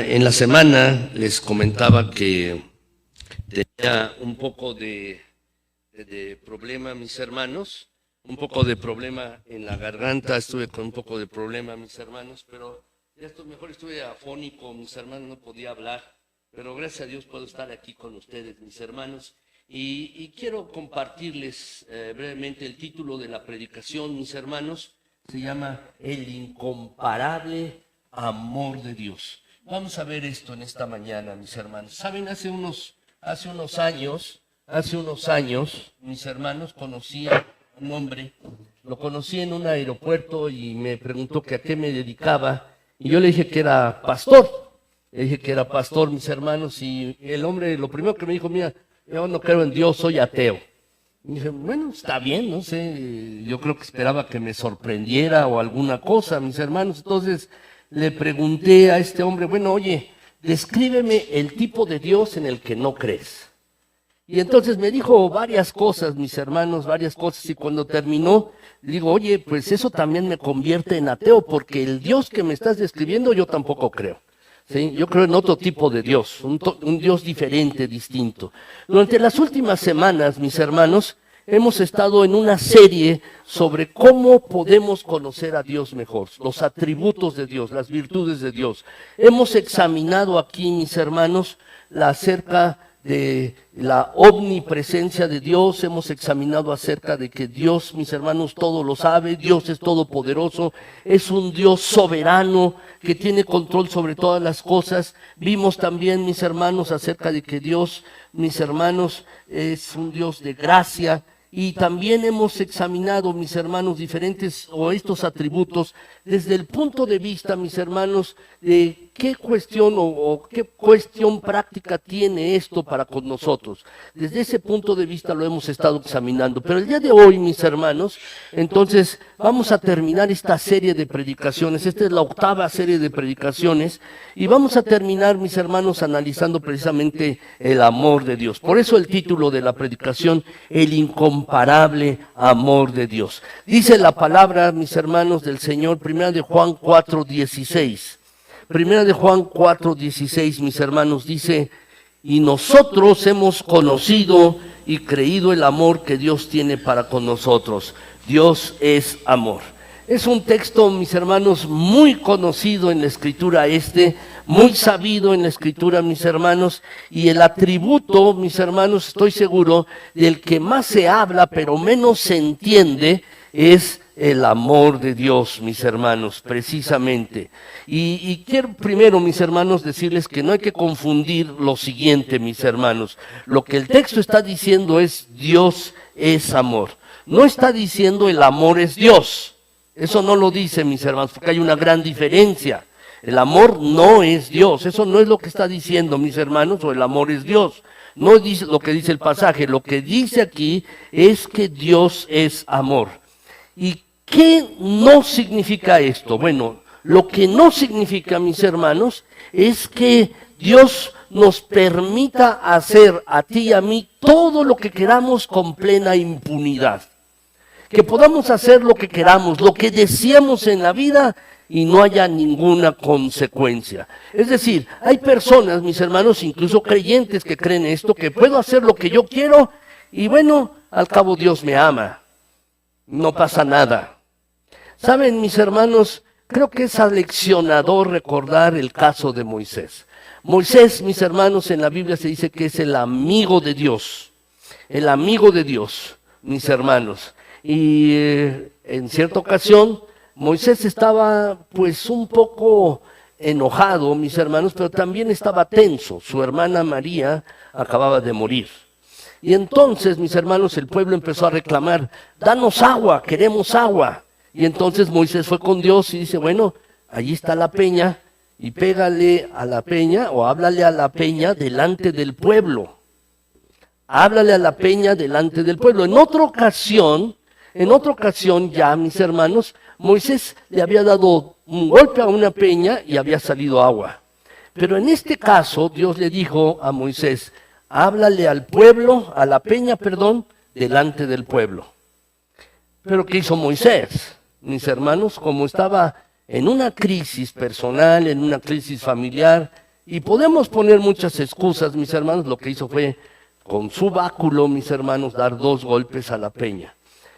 En la semana les comentaba que tenía un poco de problema, mis hermanos, un poco de problema en la garganta, estuve con un poco de problema, mis hermanos, pero ya estoy mejor, estuve afónico, mis hermanos, no podía hablar, pero gracias a Dios puedo estar aquí con ustedes, mis hermanos, y quiero compartirles brevemente el título de la predicación, mis hermanos, se llama El incomparable amor de Dios. Vamos a ver esto en esta mañana, mis hermanos. Saben, hace unos años, mis hermanos, conocí a un hombre, lo conocí en un aeropuerto y me preguntó que a qué me dedicaba, y yo le dije que era pastor. Mis hermanos, y el hombre, lo primero que me dijo, mira, yo no creo en Dios, soy ateo. Y dije, bueno, está bien, no sé, yo creo que esperaba que me sorprendiera o alguna cosa, mis hermanos. Entonces le pregunté a este hombre, bueno, oye, descríbeme el tipo de Dios en el que no crees. Y entonces me dijo varias cosas, mis hermanos, varias cosas, y cuando terminó, le digo, oye, pues eso también me convierte en ateo, porque el Dios que me estás describiendo yo tampoco creo. ¿Sí? Yo creo en otro tipo de Dios, un Dios diferente, distinto. Durante las últimas semanas, mis hermanos, hemos estado en una serie sobre cómo podemos conocer a Dios mejor, los atributos de Dios, las virtudes de Dios. Hemos examinado aquí, mis hermanos, acerca de la omnipresencia de Dios, hemos examinado acerca de que Dios, mis hermanos, todo lo sabe, Dios es todopoderoso, es un Dios soberano que tiene control sobre todas las cosas. Vimos también, mis hermanos, acerca de que Dios, mis hermanos, es un Dios de gracia. Y también hemos examinado, mis hermanos, diferentes o estos atributos desde el punto de vista, mis hermanos, de qué cuestión o qué cuestión práctica tiene esto para con nosotros. Desde ese punto de vista lo hemos estado examinando. Pero el día de hoy, mis hermanos, entonces vamos a terminar esta serie de predicaciones. Esta es la 8ª serie de predicaciones y vamos a terminar, mis hermanos, analizando precisamente el amor de Dios. Por eso el título de la predicación, El incomparable amor de Dios. Dice la palabra, mis hermanos, del Señor, 1 de Juan 4:16. 1 de Juan 4:16, mis hermanos, dice, y nosotros hemos conocido y creído el amor que Dios tiene para con nosotros. Dios es amor. Es un texto, mis hermanos, muy conocido en la Escritura muy sabido en la Escritura, mis hermanos, y el atributo, mis hermanos, estoy seguro, del que más se habla pero menos se entiende, es el amor de Dios, mis hermanos, precisamente. Y quiero primero, mis hermanos, decirles que no hay que confundir lo siguiente, mis hermanos. Lo que el texto está diciendo es Dios es amor. No está diciendo el amor es Dios. Eso no lo dice, mis hermanos, porque hay una gran diferencia. El amor no es Dios. Eso no es lo que está diciendo, mis hermanos, o el amor es Dios. No dice lo que dice el pasaje. Lo que dice aquí es que Dios es amor. ¿Y qué no significa esto? Bueno, lo que no significa, mis hermanos, es que Dios nos permita hacer a ti y a mí todo lo que queramos con plena impunidad. Que podamos hacer lo que queramos, lo que deseamos en la vida y no haya ninguna consecuencia. Es decir, hay personas, mis hermanos, incluso creyentes que creen esto, que puedo hacer lo que yo quiero y bueno, al cabo Dios me ama. No pasa nada. Saben, mis hermanos, creo que es aleccionador recordar el caso de Moisés. Moisés, mis hermanos, en la Biblia se dice que es el amigo de Dios. El amigo de Dios, mis hermanos. Y en cierta ocasión, Moisés estaba pues un poco enojado, mis hermanos, pero también estaba tenso. Su hermana María acababa de morir. Y entonces, mis hermanos, el pueblo empezó a reclamar, danos agua, queremos agua. Y entonces Moisés fue con Dios y dice, bueno, allí está la peña, y pégale a la peña o háblale a la peña delante del pueblo. Háblale a la peña delante del pueblo. En otra ocasión ya, mis hermanos, Moisés le había dado un golpe a una peña y había salido agua. Pero en este caso, Dios le dijo a Moisés, háblale al pueblo, a la peña, perdón, delante del pueblo. Pero ¿qué hizo Moisés? Mis hermanos, como estaba en una crisis personal, en una crisis familiar, y podemos poner muchas excusas, mis hermanos, lo que hizo fue, con su báculo, mis hermanos, dar 2 golpes a la peña.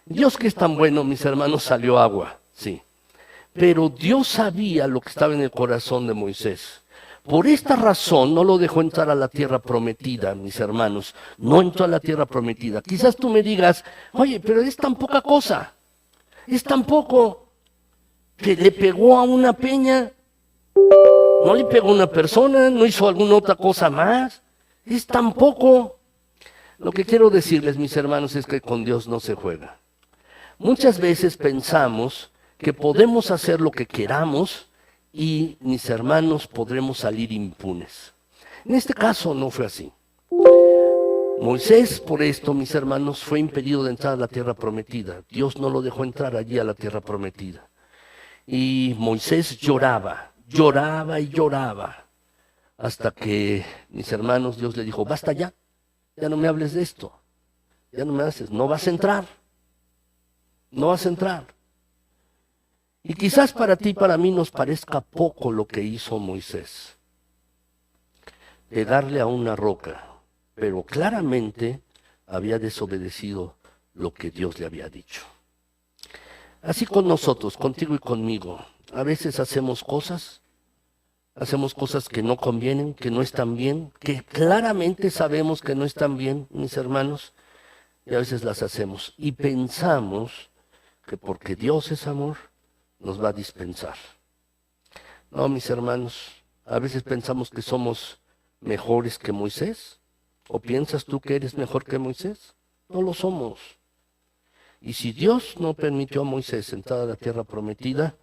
Dios, que es tan bueno, mis hermanos, salió agua, sí. Pero Dios sabía lo que estaba en el corazón de Moisés. Por esta razón no lo dejó entrar a la tierra prometida, mis hermanos. No entró a la tierra prometida. Quizás tú me digas, oye, pero es tan poca cosa. Es tan poco que le pegó a una peña. No le pegó a una persona, no hizo alguna otra cosa más. Es tan poco. Lo que quiero decirles, mis hermanos, es que con Dios no se juega. Muchas veces pensamos que podemos hacer lo que queramos y, mis hermanos, podremos salir impunes. En este caso no fue así. Moisés, por esto, mis hermanos, fue impedido de entrar a la tierra prometida. Dios no lo dejó entrar allí a la tierra prometida. Y Moisés lloraba, lloraba y lloraba, hasta que, mis hermanos, Dios le dijo, basta ya, ya no me hables de esto, ya no me haces, no vas a entrar, no vas a entrar. Y quizás para ti y para mí nos parezca poco lo que hizo Moisés, pegarle a una roca, pero claramente había desobedecido lo que Dios le había dicho. Así con nosotros, contigo y conmigo, a veces hacemos cosas que no convienen, que no están bien, que claramente sabemos que no están bien, mis hermanos, y a veces las hacemos. Y pensamos que porque Dios es amor, nos va a dispensar. No, mis hermanos, a veces pensamos que somos mejores que Moisés. ¿O piensas tú que eres mejor que Moisés? No lo somos. Y si Dios no permitió a Moisés entrar a la tierra prometida,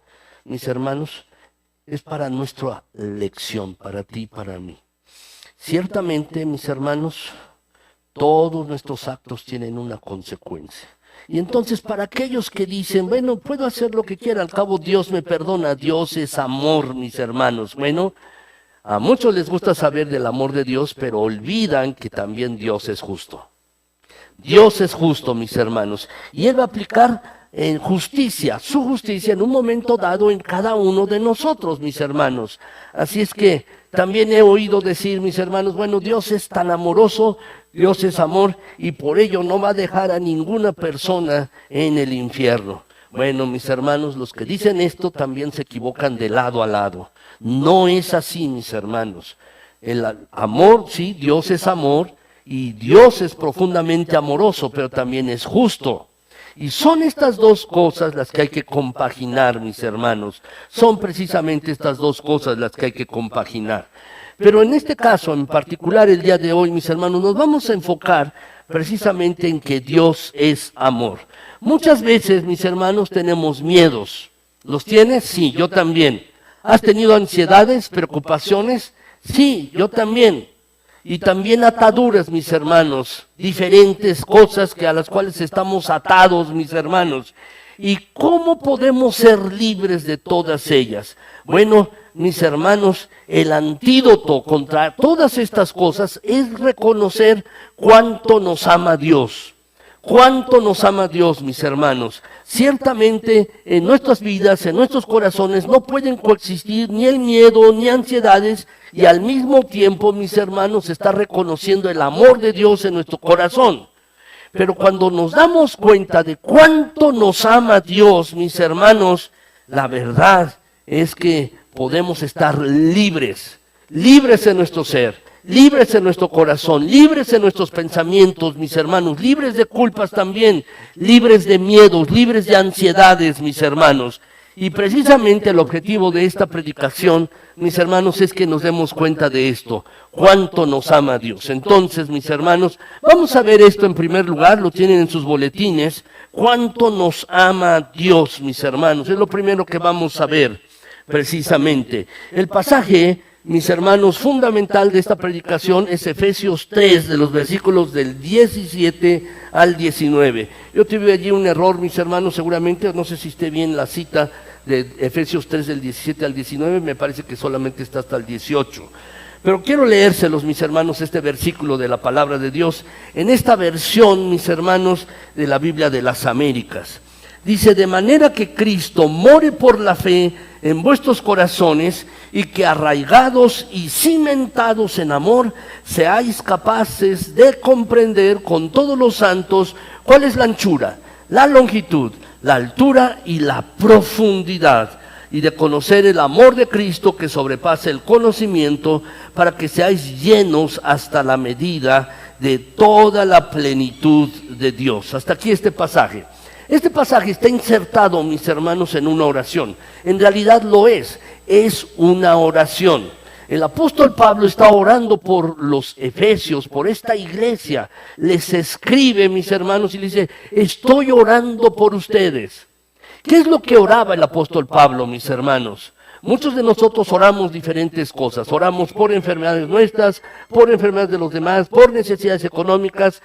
mis hermanos, es para nuestra lección, para ti y para mí. Ciertamente, mis hermanos, todos nuestros actos tienen una consecuencia. Y entonces para aquellos que dicen, bueno, puedo hacer lo que quiera, al cabo Dios me perdona, Dios es amor, mis hermanos. Bueno, a muchos les gusta saber del amor de Dios, pero olvidan que también Dios es justo. Dios es justo, mis hermanos, y Él va a aplicar justicia, su justicia en un momento dado en cada uno de nosotros, mis hermanos. Así es que también he oído decir, mis hermanos, bueno, Dios es tan amoroso, Dios es amor, y por ello no va a dejar a ninguna persona en el infierno. Bueno, mis hermanos, los que dicen esto también se equivocan de lado a lado. No es así, mis hermanos. El amor, sí, Dios es amor, y Dios es profundamente amoroso, pero también es justo. Y son estas dos cosas las que hay que compaginar, mis hermanos. Son precisamente estas dos cosas las que hay que compaginar. Pero en este caso, en particular el día de hoy, mis hermanos, nos vamos a enfocar precisamente en que Dios es amor. Muchas veces, mis hermanos, tenemos miedos. ¿Los tienes? Sí, yo también. ¿Has tenido ansiedades, preocupaciones? Sí, yo también. Y también ataduras, mis hermanos, diferentes cosas a las cuales estamos atados, mis hermanos. ¿Y cómo podemos ser libres de todas ellas? Bueno, mis hermanos, el antídoto contra todas estas cosas es reconocer cuánto nos ama Dios. Cuánto nos ama Dios, mis hermanos. Ciertamente en nuestras vidas, en nuestros corazones, no pueden coexistir ni el miedo ni ansiedades, y al mismo tiempo, mis hermanos, está reconociendo el amor de Dios en nuestro corazón. Pero cuando nos damos cuenta de cuánto nos ama Dios, mis hermanos, la verdad es que podemos estar libres, libres en nuestro ser, libres en nuestro corazón, libres en nuestros pensamientos, mis hermanos, libres de culpas también, libres de miedos, libres de ansiedades, mis hermanos. Y precisamente el objetivo de esta predicación, mis hermanos, es que nos demos cuenta de esto, cuánto nos ama Dios. Entonces, mis hermanos, vamos a ver esto en primer lugar, lo tienen en sus boletines, cuánto nos ama Dios, mis hermanos. Es lo primero que vamos a ver, precisamente. El pasaje, mis hermanos, fundamental de esta predicación es Efesios 3, de los versículos del 17 al 19. Yo tuve allí un error, mis hermanos, seguramente, no sé si esté bien la cita de Efesios 3 del 17 al 19, me parece que solamente está hasta el 18. Pero quiero leérselos, mis hermanos, este versículo de la palabra de Dios, en esta versión, mis hermanos, de la Biblia de las Américas. Dice: de manera que Cristo more por la fe en vuestros corazones, y que arraigados y cimentados en amor, seáis capaces de comprender con todos los santos cuál es la anchura, la longitud, la altura y la profundidad, y de conocer el amor de Cristo que sobrepasa el conocimiento, para que seáis llenos hasta la medida de toda la plenitud de Dios. Hasta aquí este pasaje. Este pasaje está insertado, mis hermanos, en una oración. En realidad lo es una oración. El apóstol Pablo está orando por los efesios, por esta iglesia. Les escribe, mis hermanos, y les dice: estoy orando por ustedes. ¿Qué es lo que oraba el apóstol Pablo, mis hermanos? Muchos de nosotros oramos diferentes cosas. Oramos por enfermedades nuestras, por enfermedades de los demás, por necesidades económicas,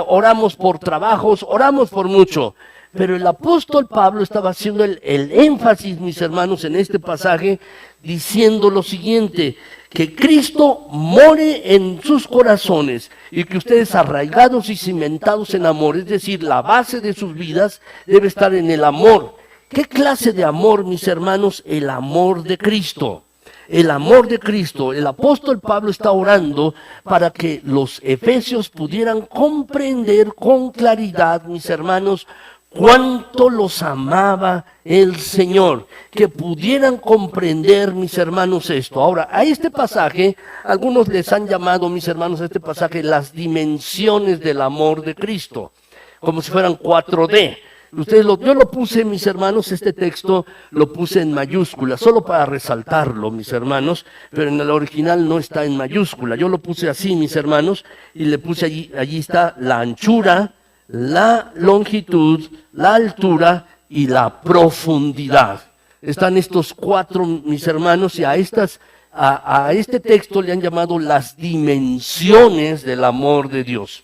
oramos por trabajos, oramos por mucho. Pero el apóstol Pablo estaba haciendo el énfasis, mis hermanos, en este pasaje, diciendo lo siguiente: que Cristo more en sus corazones, y que ustedes, arraigados y cimentados en amor, es decir, la base de sus vidas debe estar en el amor. ¿Qué clase de amor, mis hermanos? El amor de Cristo. El amor de Cristo. El apóstol Pablo está orando para que los efesios pudieran comprender con claridad, mis hermanos, cuánto los amaba el Señor, que pudieran comprender, mis hermanos, esto. Ahora, a este pasaje, algunos les han llamado, mis hermanos, a este pasaje las dimensiones del amor de Cristo, como si fueran 4D. Yo lo puse, mis hermanos, este texto lo puse en mayúscula, solo para resaltarlo, mis hermanos, pero en el original no está en mayúscula. Yo lo puse así, mis hermanos, y le puse allí está la anchura, la longitud, la altura y la profundidad. Están estos 4, mis hermanos, y a este texto le han llamado las dimensiones del amor de Dios.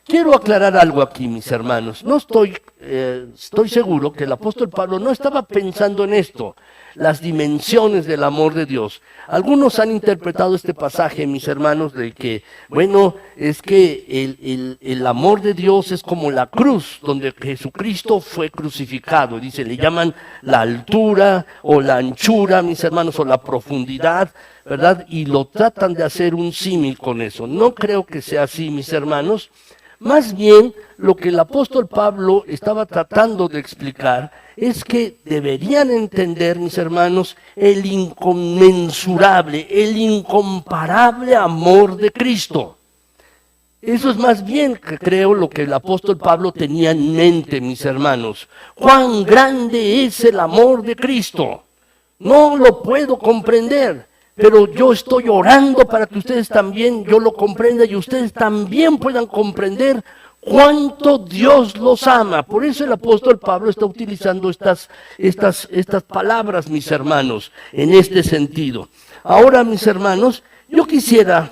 Quiero aclarar algo aquí, mis hermanos. Estoy seguro que el apóstol Pablo no estaba pensando en esto, las dimensiones del amor de Dios. Algunos han interpretado este pasaje, mis hermanos, de que, bueno, es que el amor de Dios es como la cruz, donde Jesucristo fue crucificado. Dice, le llaman la altura o la anchura, mis hermanos, o la profundidad, ¿verdad? Y lo tratan de hacer un símil con eso. No creo que sea así, mis hermanos. Más bien, lo que el apóstol Pablo estaba tratando de explicar es que deberían entender, mis hermanos, el inconmensurable, el incomparable amor de Cristo. Eso es más bien, que creo, lo que el apóstol Pablo tenía en mente, mis hermanos. ¡Cuán grande es el amor de Cristo! No lo puedo comprender. Pero yo estoy orando para que ustedes también, yo lo comprenda y ustedes también puedan comprender cuánto Dios los ama. Por eso el apóstol Pablo está utilizando estas palabras, mis hermanos, en este sentido. Ahora, mis hermanos, yo quisiera,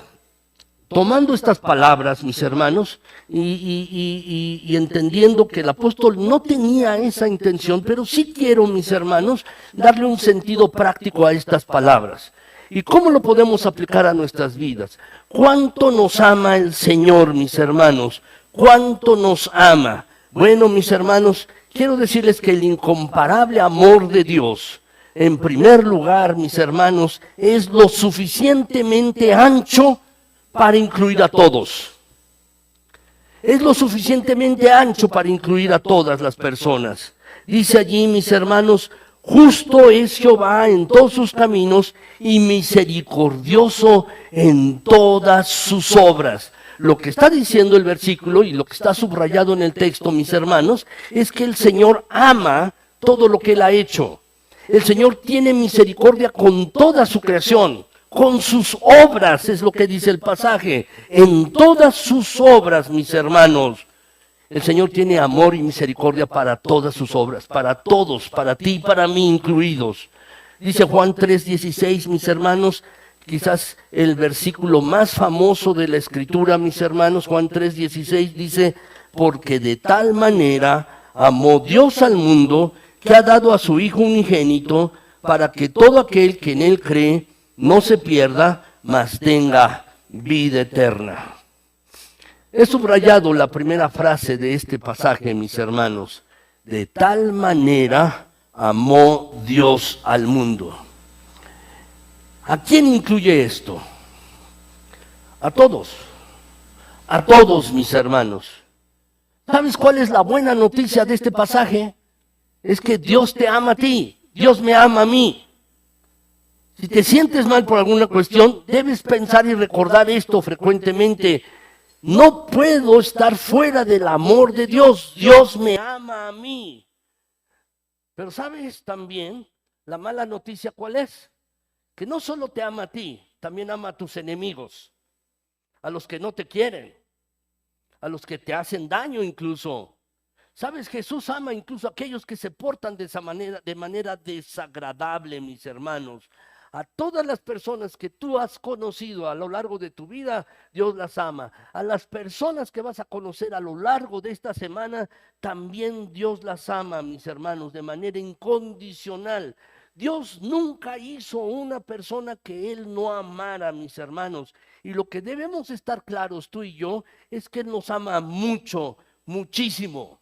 tomando estas palabras, mis hermanos, y entendiendo que el apóstol no tenía esa intención, pero sí quiero, mis hermanos, darle un sentido práctico a estas palabras. ¿Y cómo lo podemos aplicar a nuestras vidas? ¿Cuánto nos ama el Señor, mis hermanos? ¿Cuánto nos ama? Bueno, mis hermanos, quiero decirles que el incomparable amor de Dios, en primer lugar, mis hermanos, es lo suficientemente ancho para incluir a todos. Es lo suficientemente ancho para incluir a todas las personas. Dice allí, mis hermanos, justo es Jehová en todos sus caminos y misericordioso en todas sus obras. Lo que está diciendo el versículo y lo que está subrayado en el texto, mis hermanos, es que el Señor ama todo lo que Él ha hecho. El Señor tiene misericordia con toda su creación, con sus obras, es lo que dice el pasaje. En todas sus obras, mis hermanos. El Señor tiene amor y misericordia para todas sus obras, para todos, para ti y para mí incluidos. Dice Juan 3:16, mis hermanos, quizás el versículo más famoso de la Escritura, mis hermanos. Juan 3:16 dice, porque de tal manera amó Dios al mundo que ha dado a su Hijo unigénito, para que todo aquel que en Él cree no se pierda, mas tenga vida eterna. He subrayado la primera frase de este pasaje, mis hermanos. De tal manera amó Dios al mundo. ¿A quién incluye esto? A todos mis hermanos. ¿Sabes cuál es la buena noticia de este pasaje? Es que Dios te ama a ti, Dios me ama a mí. Si te sientes mal por alguna cuestión, debes pensar y recordar esto frecuentemente. No puedo estar fuera del amor de Dios, Dios me ama a mí. Pero ¿sabes también la mala noticia cuál es? Que no solo te ama a ti, también ama a tus enemigos, a los que no te quieren, a los que te hacen daño incluso. ¿Sabes? Jesús ama incluso a aquellos que se portan de esa manera, de manera desagradable, mis hermanos. A todas las personas que tú has conocido a lo largo de tu vida, Dios las ama. A las personas que vas a conocer a lo largo de esta semana, también Dios las ama, mis hermanos, de manera incondicional. Dios nunca hizo una persona que Él no amara, mis hermanos. Y lo que debemos estar claros tú y yo es que Él nos ama mucho, muchísimo.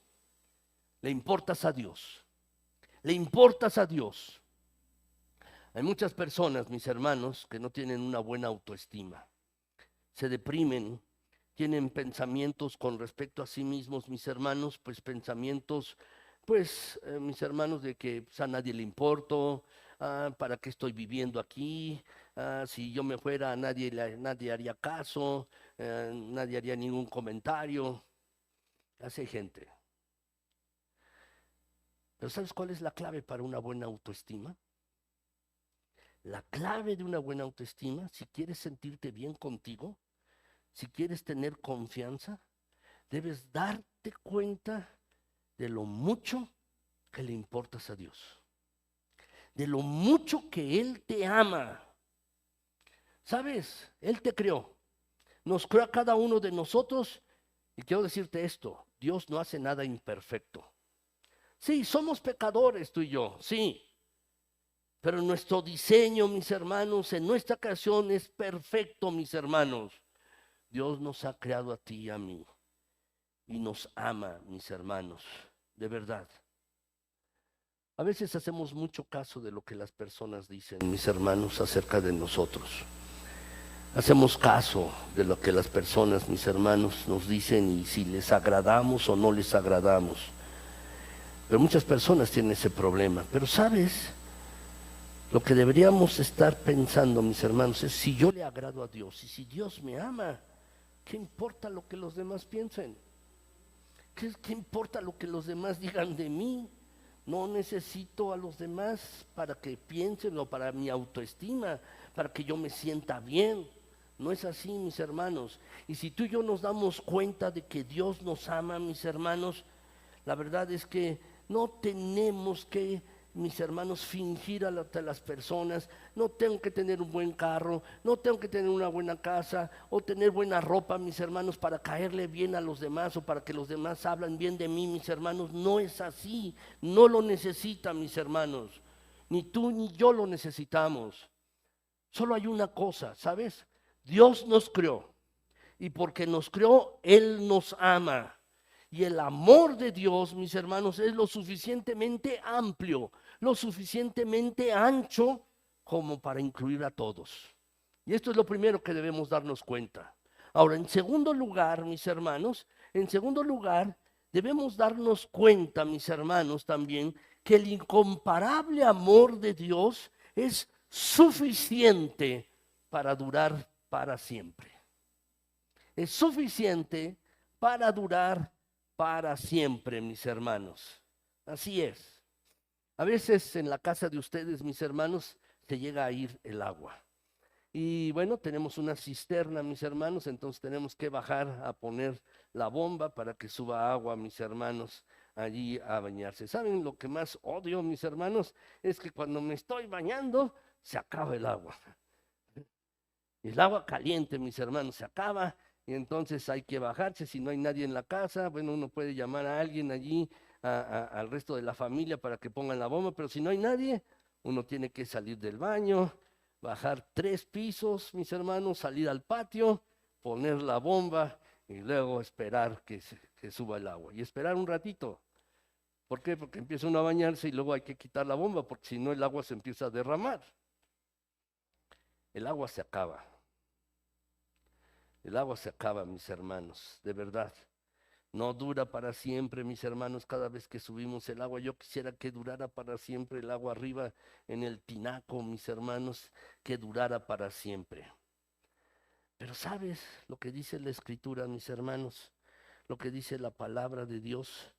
Le importas a Dios. Le importas a Dios. Hay muchas personas, mis hermanos, que no tienen una buena autoestima. Se deprimen, tienen pensamientos con respecto a sí mismos, mis hermanos, pues pensamientos, mis hermanos, de que a nadie le importo, ¿para qué estoy viviendo aquí? Si yo me fuera, nadie haría caso, nadie haría ningún comentario. Así hay gente. Pero ¿sabes cuál es la clave para una buena autoestima? La clave de una buena autoestima, si quieres sentirte bien contigo, si quieres tener confianza, debes darte cuenta de lo mucho que le importas a Dios, de lo mucho que Él te ama. ¿Sabes? Él te creó, nos creó a cada uno de nosotros, y quiero decirte esto, Dios no hace nada imperfecto. Sí, somos pecadores tú y yo, sí. Pero nuestro diseño, mis hermanos, en nuestra creación es perfecto, mis hermanos. Dios nos ha creado a ti y a mí. Y nos ama, mis hermanos, de verdad. A veces hacemos mucho caso de lo que las personas dicen, mis hermanos, acerca de nosotros. Hacemos caso de lo que las personas, mis hermanos, nos dicen y si les agradamos o no les agradamos. Pero muchas personas tienen ese problema. Pero ¿sabes? Lo que deberíamos estar pensando, mis hermanos, es si yo le agrado a Dios y si Dios me ama, ¿qué importa lo que los demás piensen? ¿Qué importa lo que los demás digan de mí? No necesito a los demás para que piensen o para mi autoestima, para que yo me sienta bien. No es así, mis hermanos. Y si tú y yo nos damos cuenta de que Dios nos ama, mis hermanos, la verdad es que no tenemos que, mis hermanos, fingir a las personas. No tengo que tener un buen carro, no tengo que tener una buena casa o tener buena ropa, mis hermanos, para caerle bien a los demás o para que los demás hablen bien de mí, mis hermanos. No es así, no lo necesitan, mis hermanos. Ni tú ni yo lo necesitamos. Solo hay una cosa, ¿sabes? Dios nos creó y porque nos creó, Él nos ama. Y el amor de Dios, mis hermanos, es lo suficientemente amplio, lo suficientemente ancho como para incluir a todos. Y esto es lo primero que debemos darnos cuenta. Ahora, en segundo lugar, mis hermanos, debemos darnos cuenta, mis hermanos, también que el incomparable amor de Dios es suficiente para durar para siempre. Es suficiente para durar para siempre, mis hermanos. Así es. A veces en la casa de ustedes, mis hermanos, se llega a ir el agua. Y bueno, tenemos una cisterna, mis hermanos, entonces tenemos que bajar a poner la bomba para que suba agua, mis hermanos, allí a bañarse. ¿Saben lo que más odio, mis hermanos? Es que cuando me estoy bañando, se acaba el agua. El agua caliente, mis hermanos, se acaba. Y entonces hay que bajarse, si no hay nadie en la casa, bueno, uno puede llamar a alguien allí al resto de la familia para que pongan la bomba, pero si no hay nadie, uno tiene que salir del baño, bajar 3 pisos, mis hermanos, salir al patio, poner la bomba y luego esperar que suba el agua. Y esperar un ratito. ¿Por qué? Porque empieza uno a bañarse y luego hay que quitar la bomba, porque si no el agua se empieza a derramar. El agua se acaba. El agua se acaba, mis hermanos, de verdad. No dura para siempre, mis hermanos, cada vez que subimos el agua. Yo quisiera que durara para siempre el agua arriba en el tinaco, mis hermanos, que durara para siempre. Pero ¿sabes lo que dice la Escritura, mis hermanos? Lo que dice la palabra de Dios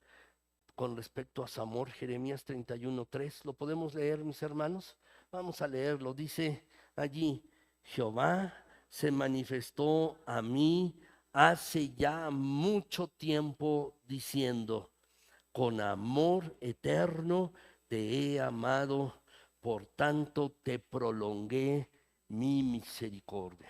con respecto a su amor, Jeremías 31:3. ¿Lo podemos leer, mis hermanos? Vamos a leerlo. Dice allí, Jehová se manifestó a mí hace ya mucho tiempo diciendo, con amor eterno te he amado, por tanto te prolongué mi misericordia.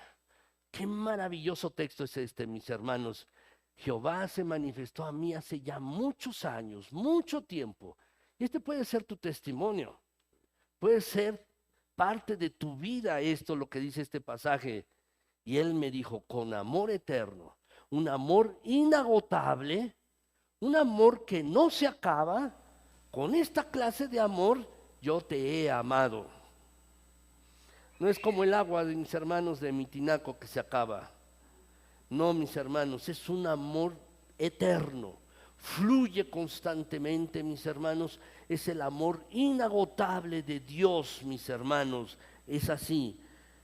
Qué maravilloso texto es este, mis hermanos. Jehová se manifestó a mí hace ya muchos años, mucho tiempo. Y este puede ser tu testimonio, puede ser parte de tu vida esto, lo que dice este pasaje. Y él me dijo, con amor eterno, un amor inagotable, un amor que no se acaba, con esta clase de amor yo te he amado. No es como el agua de mis hermanos de mi tinaco que se acaba. No, mis hermanos, es un amor eterno. Fluye constantemente, mis hermanos. Es el amor inagotable de Dios, mis hermanos. Es así.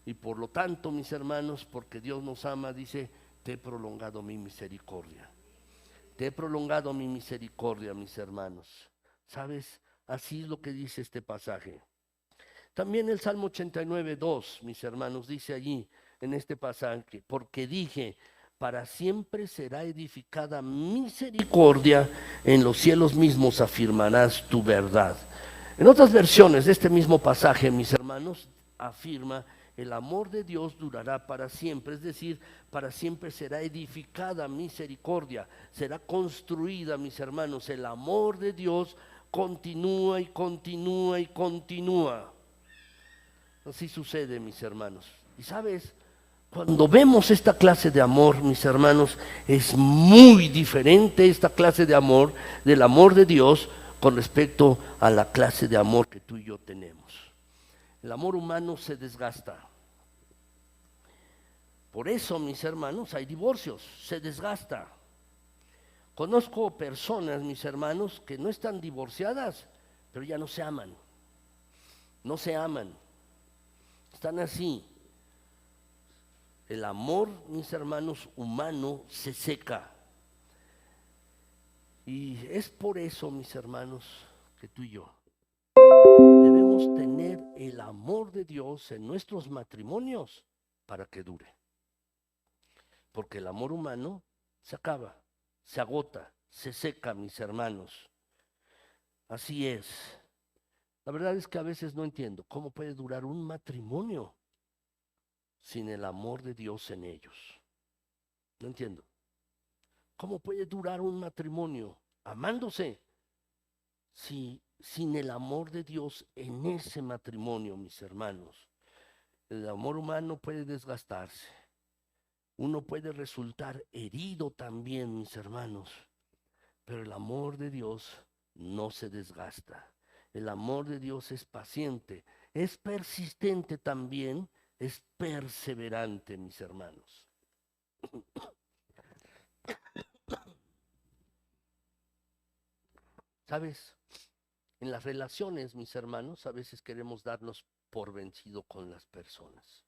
Y por lo tanto, mis hermanos, porque Dios nos ama, dice, te he prolongado mi misericordia. Te he prolongado mi misericordia, mis hermanos. ¿Sabes? Así es lo que dice este pasaje. También el Salmo 89:2, mis hermanos, dice allí en este pasaje, porque dije, para siempre será edificada misericordia, en los cielos mismos afirmarás tu verdad. En otras versiones de este mismo pasaje, mis hermanos, afirma, el amor de Dios durará para siempre, es decir, para siempre será edificada misericordia, será construida, mis hermanos, el amor de Dios continúa y continúa y continúa. Así sucede, mis hermanos. Y sabes, cuando vemos esta clase de amor, mis hermanos, es muy diferente esta clase de amor del amor de Dios con respecto a la clase de amor que tú y yo tenemos. El amor humano se desgasta. Por eso, mis hermanos, hay divorcios, se desgasta. Conozco personas, mis hermanos, que no están divorciadas, pero ya no se aman. No se aman. Están así. El amor, mis hermanos, humano se seca. Y es por eso, mis hermanos, que tú y yo debemos tener el amor de Dios en nuestros matrimonios para que dure. Porque el amor humano se acaba, se agota, se seca, mis hermanos. Así es. La verdad es que a veces no entiendo cómo puede durar un matrimonio sin el amor de Dios en ellos. No entiendo. ¿Cómo puede durar un matrimonio amándose si sin el amor de Dios en ese matrimonio, mis hermanos? El amor humano puede desgastarse. Uno puede resultar herido también, mis hermanos. Pero el amor de Dios no se desgasta. El amor de Dios es paciente, es persistente también, es perseverante, mis hermanos. ¿Sabes? En las relaciones, mis hermanos, a veces queremos darnos por vencido con las personas.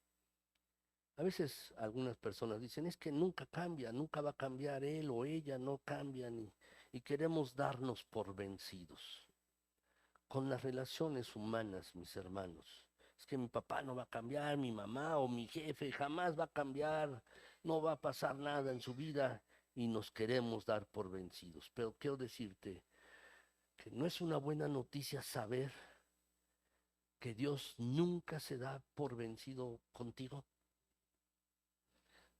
A veces algunas personas dicen, es que nunca cambia, nunca va a cambiar él o ella, no cambian y queremos darnos por vencidos. Con las relaciones humanas, mis hermanos. Es que mi papá no va a cambiar, mi mamá o mi jefe jamás va a cambiar, no va a pasar nada en su vida y nos queremos dar por vencidos. Pero quiero decirte que no es una buena noticia saber que Dios nunca se da por vencido contigo.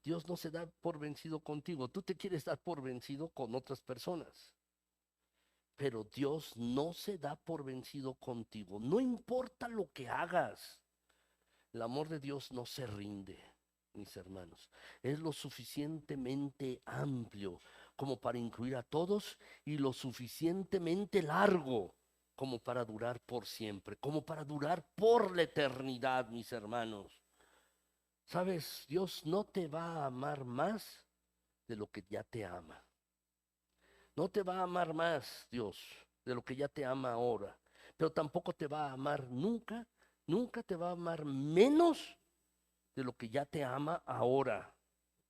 Dios no se da por vencido contigo. Tú te quieres dar por vencido con otras personas. Pero Dios no se da por vencido contigo. No importa lo que hagas. El amor de Dios no se rinde, mis hermanos. Es lo suficientemente amplio como para incluir a todos y lo suficientemente largo como para durar por siempre, como para durar por la eternidad, mis hermanos. ¿Sabes? Dios no te va a amar más de lo que ya te ama. No te va a amar más, Dios, de lo que ya te ama ahora. Pero tampoco te va a amar nunca, nunca te va a amar menos de lo que ya te ama ahora.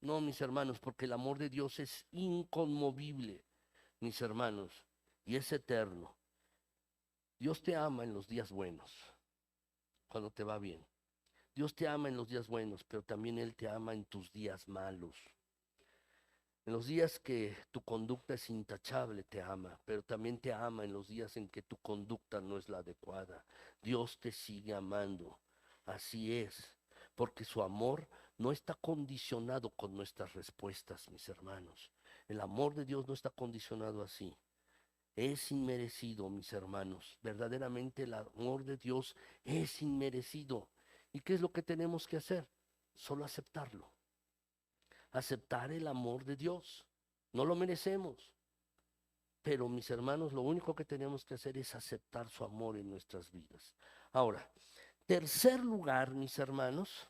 No, mis hermanos, porque el amor de Dios es inconmovible, mis hermanos, y es eterno. Dios te ama en los días buenos, cuando te va bien. Dios te ama en los días buenos, pero también Él te ama en tus días malos. En los días que tu conducta es intachable, te ama, pero también te ama en los días en que tu conducta no es la adecuada. Dios te sigue amando. Así es, porque su amor no está condicionado con nuestras respuestas, mis hermanos. El amor de Dios no está condicionado así. Es inmerecido, mis hermanos. Verdaderamente el amor de Dios es inmerecido. ¿Y qué es lo que tenemos que hacer? Solo aceptarlo. Aceptar el amor de Dios. No lo merecemos. Pero mis hermanos, lo único que tenemos que hacer es aceptar su amor en nuestras vidas. Ahora, tercer lugar, mis hermanos,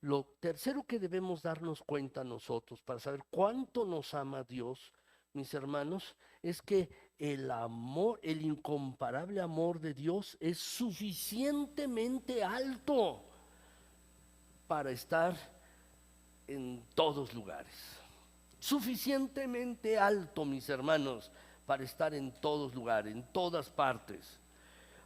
lo tercero que debemos darnos cuenta nosotros para saber cuánto nos ama Dios, mis hermanos, es que el amor, el incomparable amor de Dios es suficientemente alto para estar en todos lugares. Suficientemente alto, mis hermanos, para estar en todos lugares, en todas partes.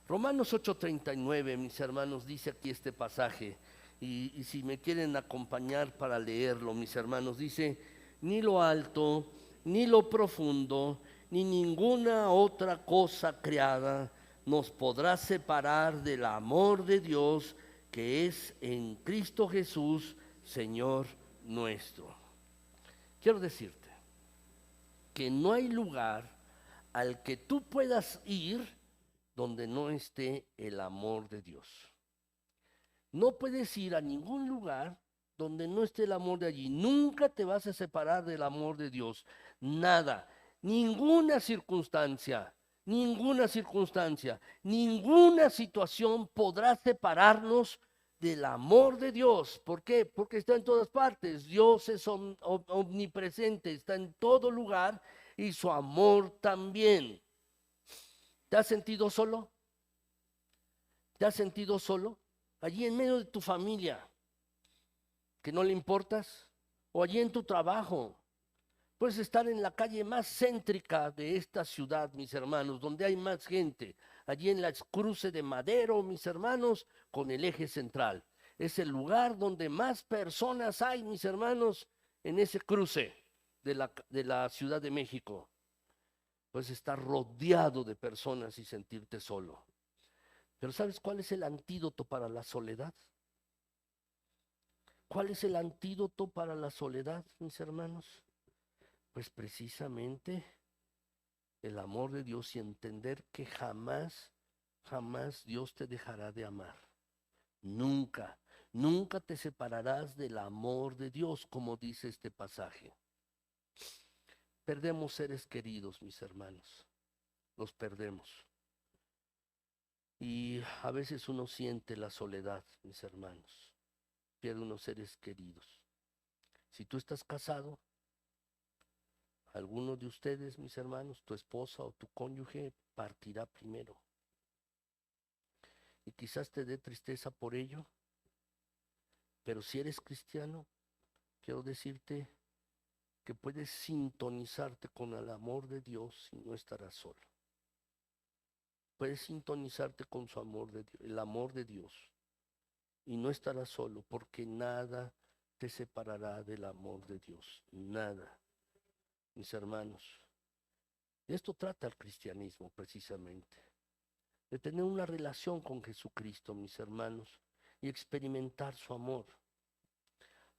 Romanos 8:39, mis hermanos, dice aquí este pasaje, y si me quieren acompañar para leerlo, mis hermanos, dice, ni lo alto, ni lo profundo, ni ninguna otra cosa creada nos podrá separar del amor de Dios que es en Cristo Jesús, Señor nuestro. Quiero decirte que no hay lugar al que tú puedas ir donde no esté el amor de Dios. No puedes ir a ningún lugar donde no esté el amor de allí. Nunca te vas a separar del amor de Dios. Nada, ninguna circunstancia, ninguna situación podrá separarnos del amor de Dios. ¿Por qué? Porque está en todas partes. Dios es omnipresente, está en todo lugar y su amor también. ¿Te has sentido solo? ¿Te has sentido solo? Allí en medio de tu familia, que no le importas, o allí en tu trabajo. Puedes estar en la calle más céntrica de esta ciudad, mis hermanos, donde hay más gente. Allí en la cruce de Madero, mis hermanos, con el eje central. Es el lugar donde más personas hay, mis hermanos, en ese cruce de la Ciudad de México. Puedes estar rodeado de personas y sentirte solo. Pero ¿sabes cuál es el antídoto para la soledad? ¿Cuál es el antídoto para la soledad, mis hermanos? Pues precisamente el amor de Dios y entender que jamás, jamás Dios te dejará de amar. Nunca, nunca te separarás del amor de Dios, como dice este pasaje. Perdemos seres queridos, mis hermanos. Los perdemos. Y a veces uno siente la soledad, mis hermanos. Pierde unos seres queridos. Si tú estás casado, alguno de ustedes, mis hermanos, tu esposa o tu cónyuge partirá primero. Y quizás te dé tristeza por ello, pero si eres cristiano, quiero decirte que puedes sintonizarte con el amor de Dios y no estarás solo. Puedes sintonizarte con su amor de Dios, el amor de Dios, y no estarás solo, porque nada te separará del amor de Dios. Nada, mis hermanos. De esto trata el cristianismo precisamente, de tener una relación con Jesucristo, mis hermanos, y experimentar su amor.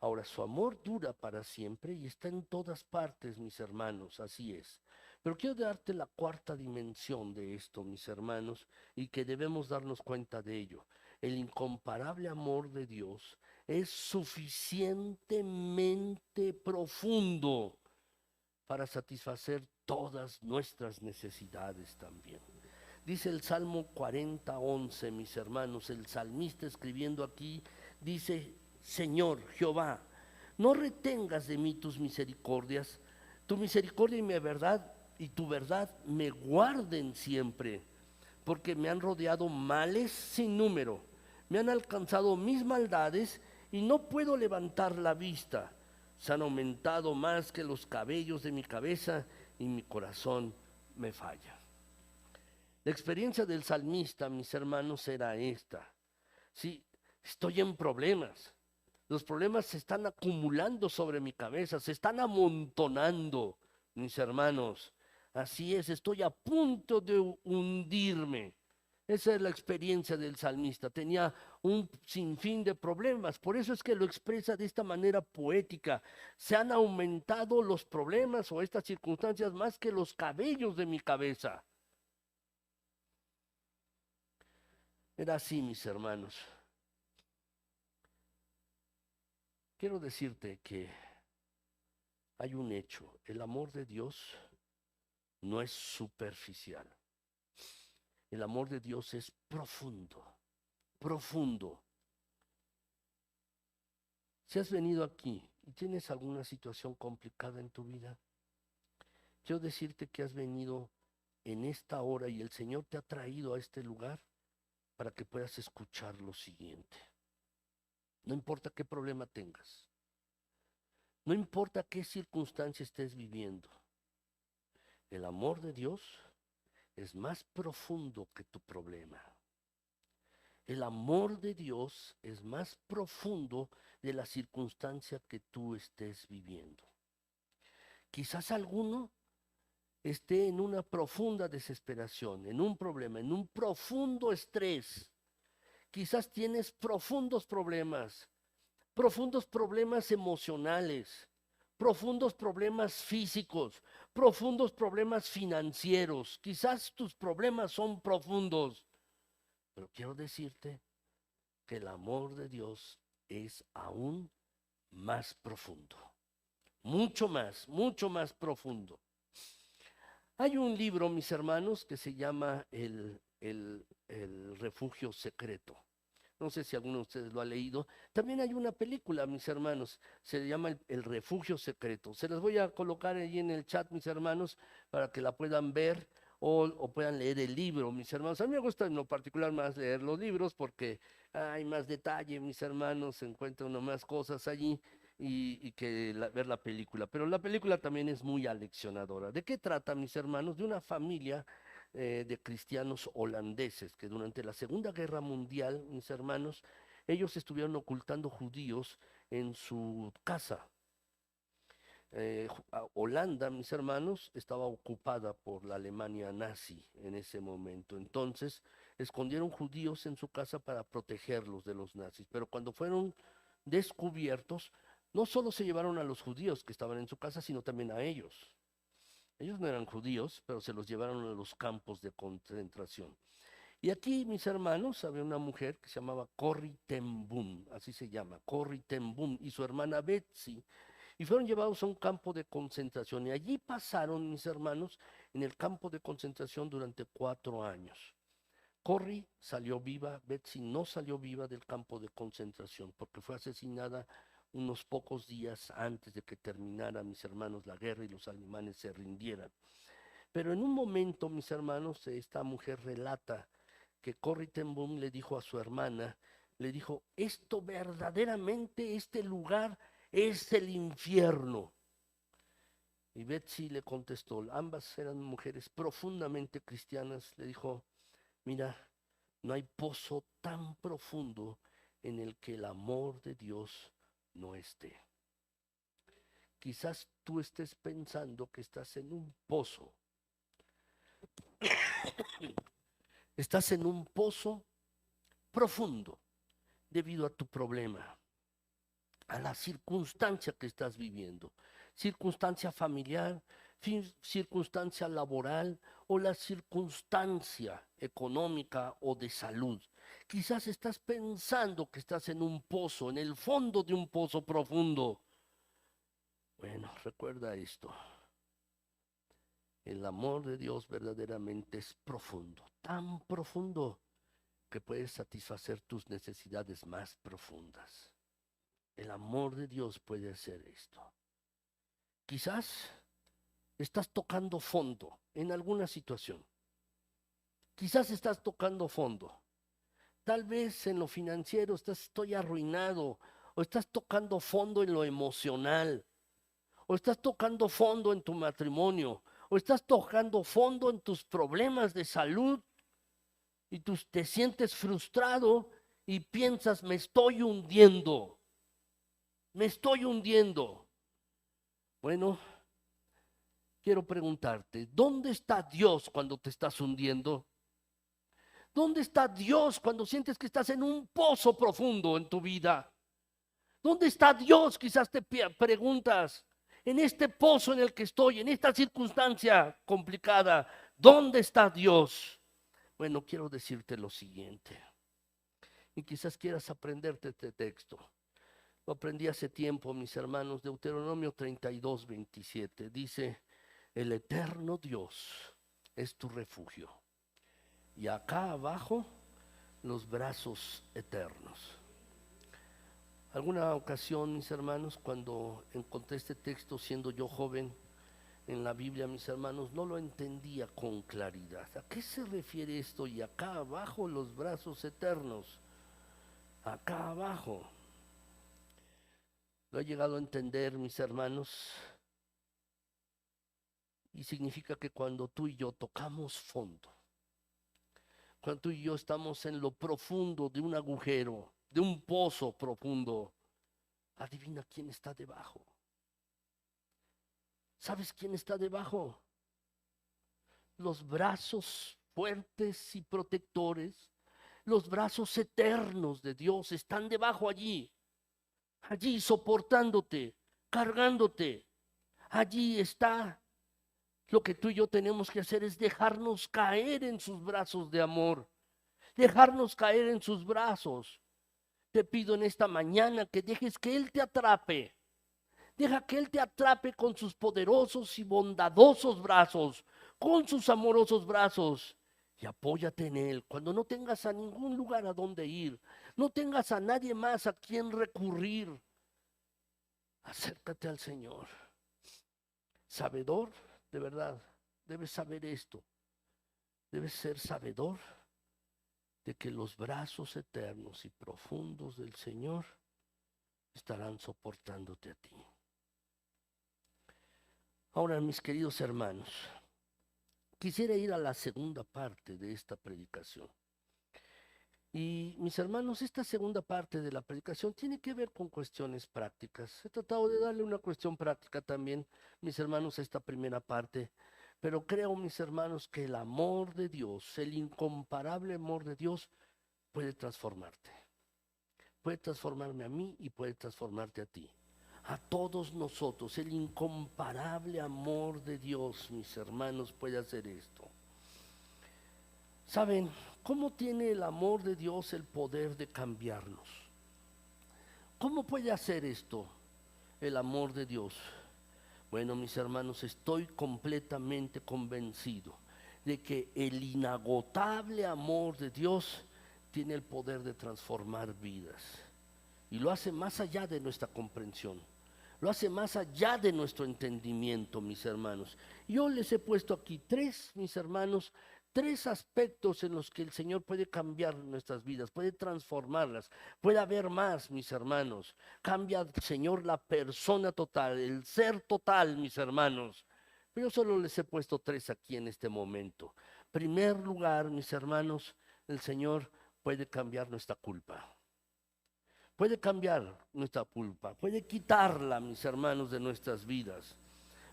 Ahora, su amor dura para siempre y está en todas partes, mis hermanos, así es. Pero quiero darte la cuarta dimensión de esto, mis hermanos, y que debemos darnos cuenta de ello. El incomparable amor de Dios es suficientemente profundo para satisfacer todas nuestras necesidades también. Dice el Salmo 40:11, mis hermanos, el salmista escribiendo aquí, dice: Señor Jehová, no retengas de mí tus misericordias, tu misericordia y tu verdad me guarden siempre, porque me han rodeado males sin número, me han alcanzado mis maldades y no puedo levantar la vista. Se han aumentado más que los cabellos de mi cabeza y mi corazón me falla. La experiencia del salmista, mis hermanos, era esta. Sí, estoy en problemas. Los problemas se están acumulando sobre mi cabeza, se están amontonando, mis hermanos. Así es, estoy a punto de hundirme. Esa es la experiencia del salmista. Tenía un sinfín de problemas. Por eso es que lo expresa de esta manera poética. Se han aumentado los problemas o estas circunstancias más que los cabellos de mi cabeza. Era así, mis hermanos. Quiero decirte que hay un hecho. El amor de Dios no es superficial. El amor de Dios es profundo, profundo. Si has venido aquí y tienes alguna situación complicada en tu vida, quiero decirte que has venido en esta hora y el Señor te ha traído a este lugar para que puedas escuchar lo siguiente. No importa qué problema tengas, no importa qué circunstancia estés viviendo, el amor de Dios es más profundo que tu problema. El amor de Dios es más profundo de la circunstancia que tú estés viviendo. Quizás alguno esté en una profunda desesperación, en un problema, en un profundo estrés. Quizás tienes profundos problemas emocionales, profundos problemas físicos, profundos problemas financieros. Quizás tus problemas son profundos. Pero quiero decirte que el amor de Dios es aún más profundo, mucho más profundo. Hay un libro, mis hermanos, que se llama el Refugio Secreto. No sé si alguno de ustedes lo ha leído. También hay una película, mis hermanos, se llama el Refugio Secreto. Se las voy a colocar ahí en el chat, mis hermanos, para que la puedan ver o puedan leer el libro, mis hermanos. A mí me gusta en lo particular más leer los libros porque hay más detalle, mis hermanos, se encuentra uno más cosas allí y que ver la película. Pero la película también es muy aleccionadora. ¿De qué trata, mis hermanos? De una familia de cristianos holandeses que durante la Segunda Guerra Mundial, mis hermanos, ellos estuvieron ocultando judíos en su casa. Holanda, mis hermanos, estaba ocupada por la Alemania nazi en ese momento. Entonces, escondieron judíos en su casa para protegerlos de los nazis. Pero cuando fueron descubiertos, no solo se llevaron a los judíos que estaban en su casa, sino también a ellos. Ellos no eran judíos, pero se los llevaron a los campos de concentración. Y aquí, mis hermanos, había una mujer que se llamaba Corrie ten Boom, así se llama, Corrie ten Boom, y su hermana Betsy, y fueron llevados a un campo de concentración. Y allí pasaron, mis hermanos, en el campo de concentración durante 4 años. Corrie salió viva, Betsy no salió viva del campo de concentración porque fue asesinada unos pocos días antes de que terminara, mis hermanos, la guerra y los alemanes se rindieran. Pero en un momento, mis hermanos, esta mujer relata que Corrie ten Boom le dijo a su hermana, le dijo: esto verdaderamente, este lugar es el infierno. Y Betsy le contestó, ambas eran mujeres profundamente cristianas, le dijo: mira, no hay pozo tan profundo en el que el amor de Dios no esté. Quizás tú estés pensando que estás en un pozo. Estás en un pozo profundo debido a tu problema, a la circunstancia que estás viviendo. Circunstancia familiar, circunstancia laboral o la circunstancia económica o de salud. Quizás estás pensando que estás en un pozo, en el fondo de un pozo profundo. Bueno, recuerda esto. El amor de Dios verdaderamente es profundo, tan profundo que puede satisfacer tus necesidades más profundas. El amor de Dios puede hacer esto. Quizás estás tocando fondo en alguna situación. Quizás estás tocando fondo. Tal vez en lo financiero estoy arruinado, o estás tocando fondo en lo emocional, o estás tocando fondo en tu matrimonio, o estás tocando fondo en tus problemas de salud y tú te sientes frustrado y piensas, me estoy hundiendo. Me estoy hundiendo. Bueno, quiero preguntarte, ¿dónde está Dios cuando te estás hundiendo? ¿Dónde está Dios cuando sientes que estás en un pozo profundo en tu vida? ¿Dónde está Dios? Quizás te preguntas, en este pozo en el que estoy, en esta circunstancia complicada, ¿dónde está Dios? Bueno, quiero decirte lo siguiente, y quizás quieras aprenderte este texto. Lo aprendí hace tiempo, mis hermanos. Deuteronomio 32, 27. Dice, el eterno Dios es tu refugio. Y acá abajo, los brazos eternos. Alguna ocasión, mis hermanos, cuando encontré este texto siendo yo joven en la Biblia, mis hermanos, no lo entendía con claridad. ¿A qué se refiere esto? Y acá abajo, los brazos eternos. Acá abajo. Lo he llegado a entender, mis hermanos, y significa que cuando tú y yo tocamos fondo, cuando tú y yo estamos en lo profundo de un agujero, de un pozo profundo, adivina quién está debajo. ¿Sabes quién está debajo? Los brazos fuertes y protectores, los brazos eternos de Dios están debajo allí. Allí soportándote, cargándote. Allí está. Lo que tú y yo tenemos que hacer es dejarnos caer en sus brazos de amor. Dejarnos caer en sus brazos. Te pido en esta mañana que dejes que Él te atrape. Deja que Él te atrape con sus poderosos y bondadosos brazos, con sus amorosos brazos. Y apóyate en Él cuando no tengas a ningún lugar a donde ir, no tengas a nadie más a quien recurrir. Acércate al Señor. Sabedor, de verdad, debes saber esto. Debes ser sabedor de que los brazos eternos y profundos del Señor estarán soportándote a ti. Ahora, mis queridos hermanos, quisiera ir a la segunda parte de esta predicación. Y mis hermanos, esta segunda parte de la predicación tiene que ver con cuestiones prácticas. He tratado de darle una cuestión práctica también, mis hermanos, a esta primera parte. Pero creo, mis hermanos, que el amor de Dios, el incomparable amor de Dios, puede transformarte. Puede transformarme a mí y puede transformarte a ti. A todos nosotros, el incomparable amor de Dios, mis hermanos, puede hacer esto. ¿Saben cómo tiene el amor de Dios el poder de cambiarnos? ¿Cómo puede hacer esto el amor de Dios? Bueno, mis hermanos, estoy completamente convencido de que el inagotable amor de Dios tiene el poder de transformar vidas. Y lo hace más allá de nuestra comprensión. Lo hace más allá de nuestro entendimiento, mis hermanos. Yo les he puesto aquí mis hermanos, tres aspectos en los que el Señor puede cambiar nuestras vidas, puede transformarlas, puede haber más, mis hermanos. Cambia, Señor, la persona total, el ser total, mis hermanos. Pero yo solo les he puesto tres aquí en este momento. En primer lugar, mis hermanos, el Señor puede cambiar nuestra culpa. Puede cambiar nuestra culpa, puede quitarla, mis hermanos, de nuestras vidas.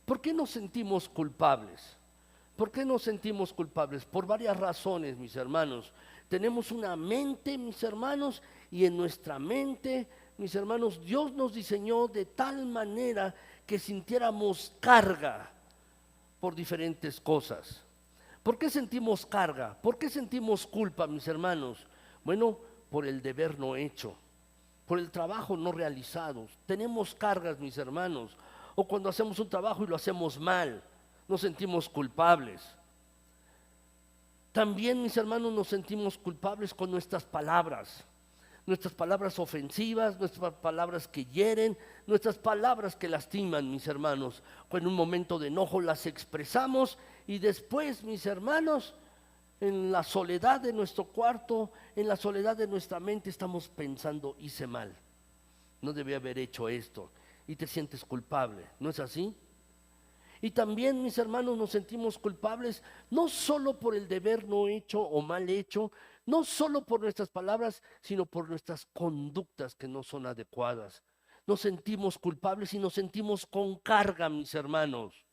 ¿Por qué nos sentimos culpables? ¿Por qué nos sentimos culpables? Por varias razones, mis hermanos. Tenemos una mente, mis hermanos, y en nuestra mente, mis hermanos, Dios nos diseñó de tal manera que sintiéramos carga. por diferentes cosas. ¿Por qué sentimos carga? ¿Por qué sentimos culpa, mis hermanos? Bueno, por el deber no hecho, por el trabajo no realizado. Tenemos cargas, mis hermanos. O cuando hacemos un trabajo y lo hacemos mal, nos sentimos culpables. También, mis hermanos, nos sentimos culpables con nuestras palabras ofensivas, nuestras palabras que hieren, nuestras palabras que lastiman, mis hermanos. En un momento de enojo las expresamos y después, mis hermanos, en la soledad de nuestro cuarto, en la soledad de nuestra mente, estamos pensando, hice mal, no debía haber hecho esto, y te sientes culpable, ¿no es así? Y también, mis hermanos, nos sentimos culpables no solo por el deber no hecho o mal hecho, no solo por nuestras palabras, sino por nuestras conductas que no son adecuadas. Nos sentimos culpables y nos sentimos con carga, mis hermanos.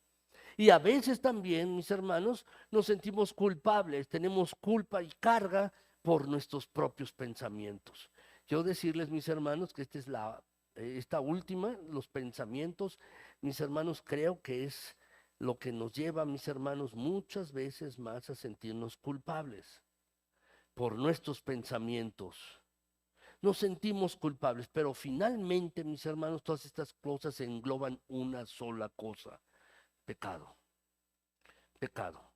Y a veces también, mis hermanos, nos sentimos culpables, tenemos culpa y carga por nuestros propios pensamientos. Yo decirles, mis hermanos, que esta última, los pensamientos, mis hermanos, creo que es lo que nos lleva, mis hermanos, muchas veces más a sentirnos culpables por nuestros pensamientos. Nos sentimos culpables, pero finalmente, mis hermanos, todas estas cosas engloban una sola cosa: pecado. Pecado.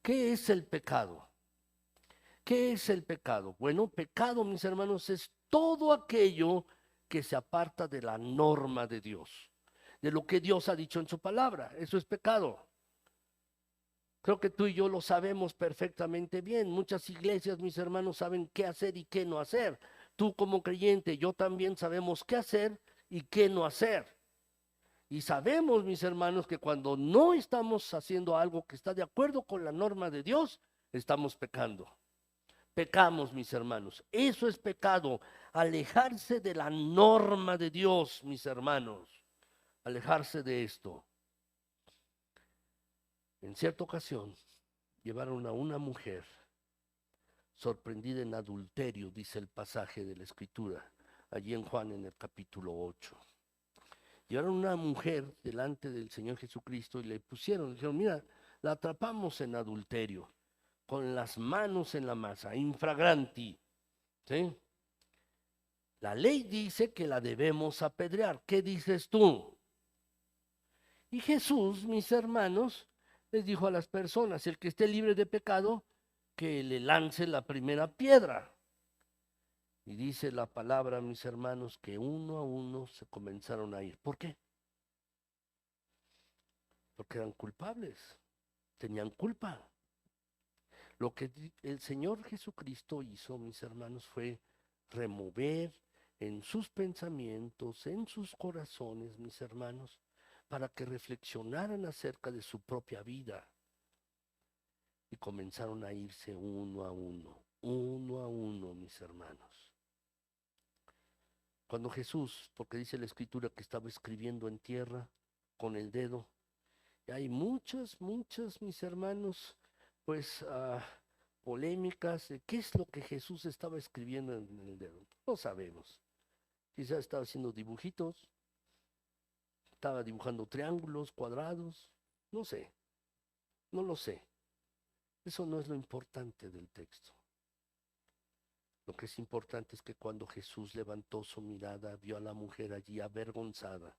¿Qué es el pecado? ¿Qué es el pecado? Bueno, pecado, mis hermanos, es todo aquello que se aparta de la norma de Dios, de lo que Dios ha dicho en su palabra. Eso es pecado. Creo que tú y yo lo sabemos perfectamente bien. Muchas iglesias, mis hermanos, saben qué hacer y qué no hacer. Tú como creyente, yo también sabemos qué hacer y qué no hacer. Y sabemos, mis hermanos, que cuando no estamos haciendo algo que está de acuerdo con la norma de Dios, estamos pecando. Pecamos, mis hermanos. Eso es pecado. Alejarse de la norma de Dios, mis hermanos. Alejarse de esto. En cierta ocasión, llevaron a una mujer sorprendida en adulterio, dice el pasaje de la Escritura, allí en Juan en el capítulo 8. Llevaron una mujer delante del Señor Jesucristo y le dijeron, mira, la atrapamos en adulterio, con las manos en la masa, infragranti, ¿sí? La ley dice que la debemos apedrear. ¿Qué dices tú? Y Jesús, mis hermanos, les dijo a las personas, el que esté libre de pecado, que le lance la primera piedra. Y dice la palabra, mis hermanos, que uno a uno se comenzaron a ir. ¿Por qué? Porque eran culpables, tenían culpa. Lo que el Señor Jesucristo hizo, mis hermanos, fue remover en sus pensamientos, en sus corazones, mis hermanos, para que reflexionaran acerca de su propia vida. Y comenzaron a irse uno a uno, mis hermanos. Cuando Jesús, porque dice la Escritura que estaba escribiendo en tierra con el dedo, y hay muchas, mis hermanos, pues polémicas de qué es lo que Jesús estaba escribiendo en el dedo. No sabemos. Quizás estaba haciendo dibujitos, estaba dibujando triángulos, cuadrados, no sé, no lo sé. Eso no es lo importante del texto. Lo que es importante es que cuando Jesús levantó su mirada, vio a la mujer allí avergonzada.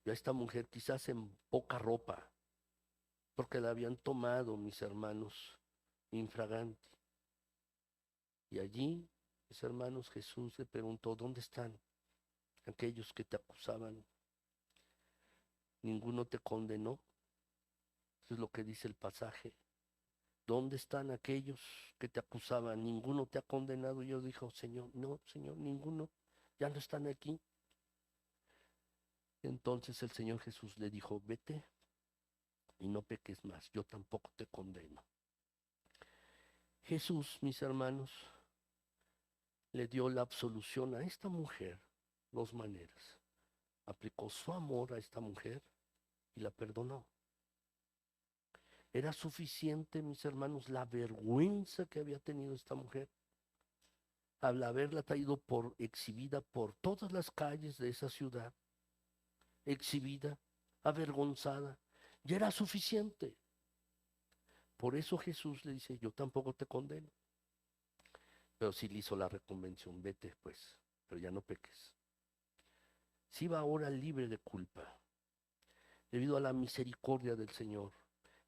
Vio a esta mujer quizás en poca ropa, porque la habían tomado, mis hermanos, infraganti. Y allí, mis hermanos, Jesús le preguntó, ¿dónde están aquellos que te acusaban? ¿Ninguno te condenó? Eso es lo que dice el pasaje. ¿Dónde están aquellos que te acusaban? ¿Ninguno te ha condenado? Y yo dijo, Señor, no, Señor, ninguno. Ya no están aquí. Entonces el Señor Jesús le dijo, vete y no peques más. Yo tampoco te condeno. Jesús, mis hermanos, le dio la absolución a esta mujer dos maneras. Aplicó su amor a esta mujer y la perdonó. Era suficiente, mis hermanos, la vergüenza que había tenido esta mujer al haberla traído exhibida por todas las calles de esa ciudad, exhibida, avergonzada. Ya era suficiente. Por eso Jesús le dice, yo tampoco te condeno. Pero sí le hizo la reconvención, vete pues, pero ya no peques. Sí va ahora libre de culpa, debido a la misericordia del Señor,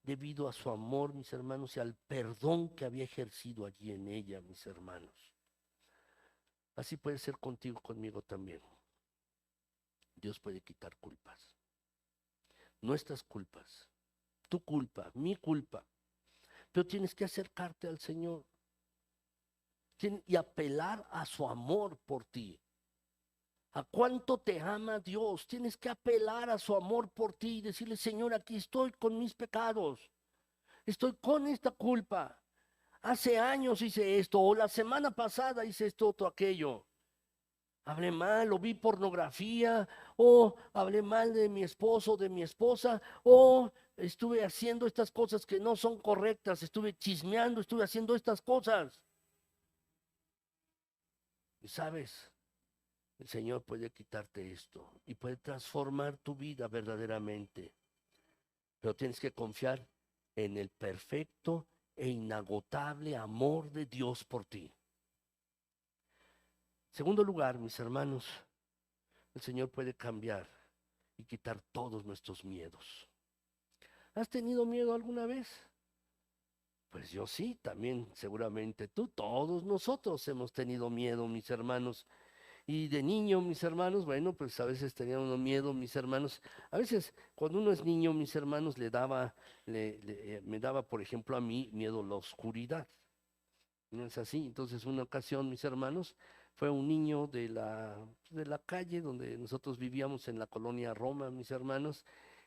debido a su amor, mis hermanos, y al perdón que había ejercido allí en ella, mis hermanos. Así puede ser contigo, conmigo también. Dios puede quitar culpas, nuestras culpas, tu culpa, mi culpa, pero tienes que acercarte al Señor y apelar a su amor por ti. ¿A cuánto te ama Dios? Tienes que apelar a su amor por ti y decirle, Señor, aquí estoy con mis pecados, estoy con esta culpa. Hace años hice esto, o la semana pasada hice esto, otro, aquello. Hablé mal, o vi pornografía, o hablé mal de mi esposo, de mi esposa, o estuve haciendo estas cosas que no son correctas, estuve chismeando, estuve haciendo estas cosas. Y sabes, el Señor puede quitarte esto y puede transformar tu vida verdaderamente. Pero tienes que confiar en el perfecto e inagotable amor de Dios por ti. Segundo lugar, mis hermanos, el Señor puede cambiar y quitar todos nuestros miedos. ¿Has tenido miedo alguna vez? Pues yo sí, también seguramente tú, todos nosotros hemos tenido miedo, mis hermanos. Y de niño, mis hermanos, bueno, pues a veces tenía uno miedo, mis hermanos. A veces cuando uno es niño, mis hermanos, me daba, por ejemplo, a mí miedo la oscuridad. ¿No es así? Entonces, una ocasión, mis hermanos, fue un niño de la calle donde nosotros vivíamos en la colonia Roma, mis hermanos,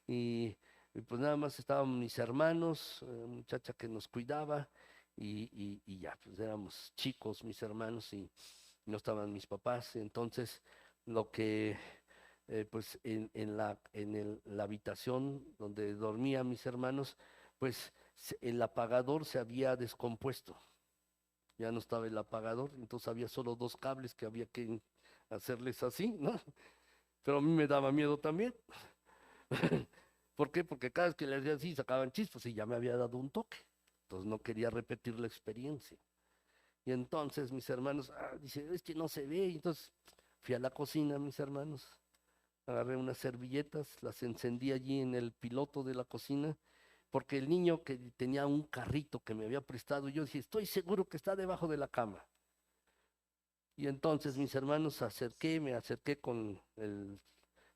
y pues nada más estaban mis hermanos, muchacha que nos cuidaba, y ya, pues éramos chicos, mis hermanos, y no estaban mis papás. Entonces, lo que, pues la habitación donde dormían mis hermanos, pues el apagador se había descompuesto, ya no estaba el apagador, entonces había solo dos cables que había que hacerles así, ¿no? Pero a mí me daba miedo también. ¿Por qué? Porque cada vez que les hacía así sacaban chispas y ya me había dado un toque. Entonces no quería repetir la experiencia. Y entonces mis hermanos, dice, es que no se ve. Y entonces fui a la cocina, mis hermanos, agarré unas servilletas, las encendí allí en el piloto de la cocina, porque el niño que tenía un carrito que me había prestado, yo dije, estoy seguro que está debajo de la cama. Y entonces mis hermanos me acerqué con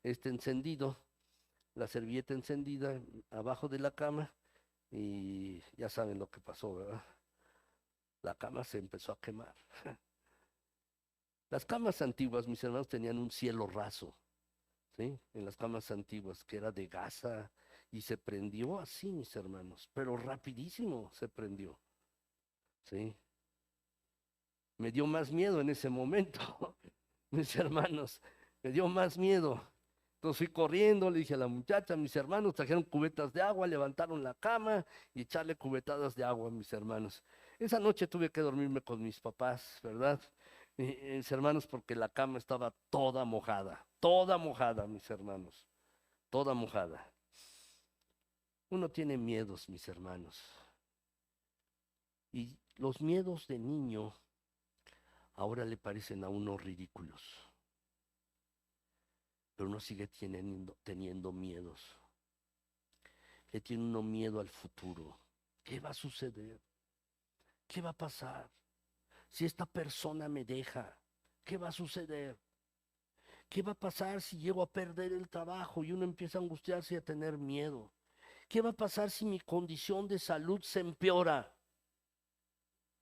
este encendido, la servilleta encendida abajo de la cama, y ya saben lo que pasó, ¿verdad? La cama se empezó a quemar. Las camas antiguas, mis hermanos, tenían un cielo raso, ¿sí? En las camas antiguas, que era de gasa, y se prendió así, mis hermanos, pero rapidísimo se prendió, ¿sí? Me dio más miedo en ese momento, mis hermanos, me dio más miedo. Entonces fui corriendo, le dije a la muchacha, mis hermanos trajeron cubetas de agua, levantaron la cama y echarle cubetadas de agua a mis hermanos. Esa noche tuve que dormirme con mis papás, ¿verdad? Mis hermanos, porque la cama estaba toda mojada, mis hermanos, toda mojada. Uno tiene miedos, mis hermanos, y los miedos de niño ahora le parecen a uno ridículos, pero uno sigue teniendo miedos. Le tiene uno miedo al futuro. ¿Qué va a suceder? ¿Qué va a pasar? Si esta persona me deja, ¿qué va a suceder? ¿Qué va a pasar si llego a perder el trabajo? Y uno empieza a angustiarse y a tener miedo. ¿Qué va a pasar si mi condición de salud se empeora?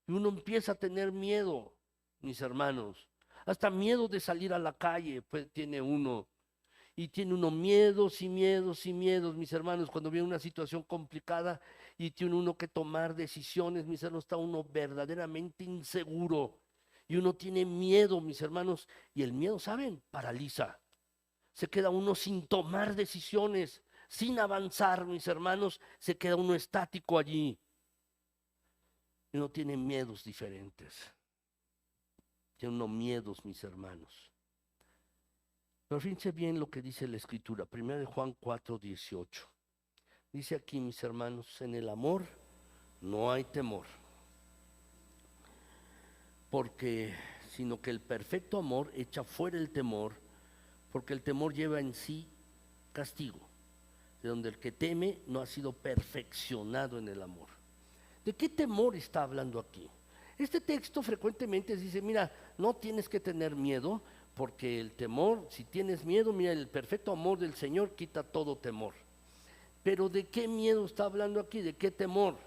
Y uno empieza a tener miedo, mis hermanos. Hasta miedo de salir a la calle, pues, tiene uno. Y tiene uno miedos y miedos y miedos, mis hermanos, cuando viene una situación complicada y tiene uno que tomar decisiones, mis hermanos, está uno verdaderamente inseguro. Y uno tiene miedo, mis hermanos, y el miedo, ¿saben? Paraliza. Se queda uno sin tomar decisiones, sin avanzar, mis hermanos, se queda uno estático allí. Y uno tiene miedos diferentes. Tiene uno miedos, mis hermanos. Pero fíjense bien lo que dice la Escritura, 1 de Juan 4:18. Dice aquí, mis hermanos, en el amor no hay temor, porque sino que el perfecto amor echa fuera el temor, porque el temor lleva en sí castigo, de donde el que teme no ha sido perfeccionado en el amor. ¿De qué temor está hablando aquí? Este texto frecuentemente dice, mira, no tienes que tener miedo, porque el temor, si tienes miedo, mira, el perfecto amor del Señor quita todo temor. Pero ¿de qué miedo está hablando aquí? ¿De qué temor?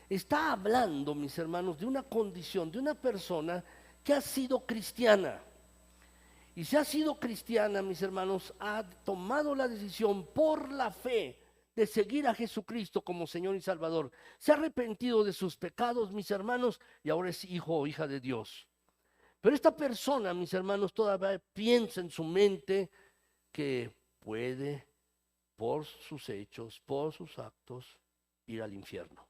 Está hablando, mis hermanos, de una condición, de una persona que ha sido cristiana. Y si ha sido cristiana, mis hermanos, ha tomado la decisión por la fe de seguir a Jesucristo como Señor y Salvador. Se ha arrepentido de sus pecados, mis hermanos, y ahora es hijo o hija de Dios. Pero esta persona, mis hermanos, todavía piensa en su mente que puede, por sus hechos, por sus actos, ir al infierno.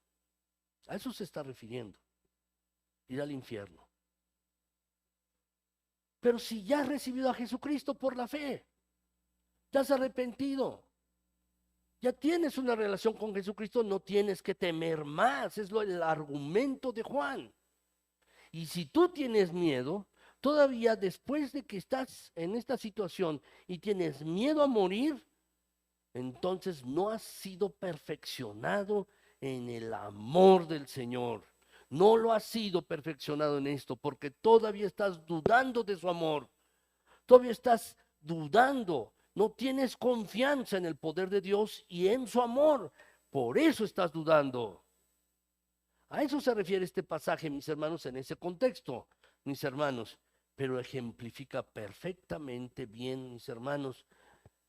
A eso se está refiriendo, ir al infierno. Pero si ya has recibido a Jesucristo por la fe, ya has arrepentido, ya tienes una relación con Jesucristo, no tienes que temer más. Es el argumento de Juan. Y si tú tienes miedo, todavía después de que estás en esta situación y tienes miedo a morir, entonces no has sido perfeccionado en el amor del Señor. No lo has sido perfeccionado en esto, porque todavía estás dudando de su amor. Todavía estás dudando. No tienes confianza en el poder de Dios y en su amor. Por eso estás dudando. A eso se refiere este pasaje, mis hermanos, en ese contexto, mis hermanos. Pero ejemplifica perfectamente bien, mis hermanos,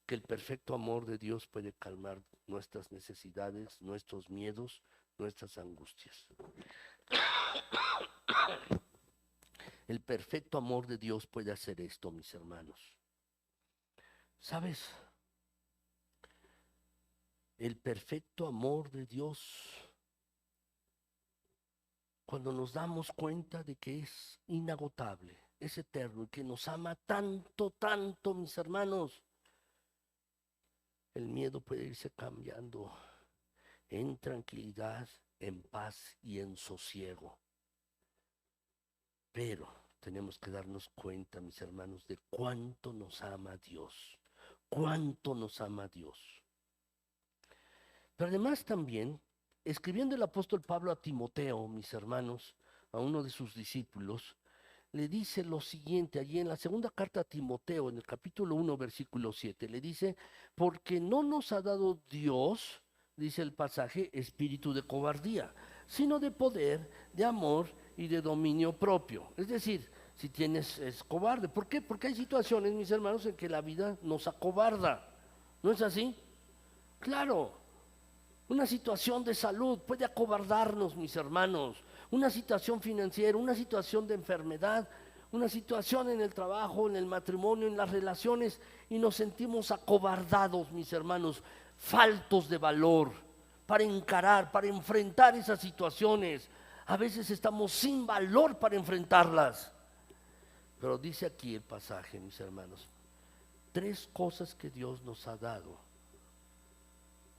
que el perfecto amor de Dios puede calmar nuestras necesidades, nuestros miedos, nuestras angustias. El perfecto amor de Dios puede hacer esto, mis hermanos. ¿Sabes? El perfecto amor de Dios, cuando nos damos cuenta de que es inagotable, es eterno y que nos ama tanto, tanto, mis hermanos, el miedo puede irse cambiando en tranquilidad, en paz y en sosiego. Pero tenemos que darnos cuenta, mis hermanos, de cuánto nos ama Dios, cuánto nos ama Dios. Pero además también, escribiendo el apóstol Pablo a Timoteo, mis hermanos, a uno de sus discípulos, le dice lo siguiente, allí en la segunda carta a Timoteo, en el capítulo 1, versículo 7, le dice, porque no nos ha dado Dios, dice el pasaje, espíritu de cobardía, sino de poder, de amor y de dominio propio. Es decir, si tienes, es cobarde. ¿Por qué? Porque hay situaciones, mis hermanos, en que la vida nos acobarda. ¿No es así? Claro. Una situación de salud puede acobardarnos, mis hermanos. Una situación financiera, una situación de enfermedad, una situación en el trabajo, en el matrimonio, en las relaciones, y nos sentimos acobardados, mis hermanos, faltos de valor para encarar, para enfrentar esas situaciones. A veces estamos sin valor para enfrentarlas. Pero dice aquí el pasaje, mis hermanos, 3 cosas que Dios nos ha dado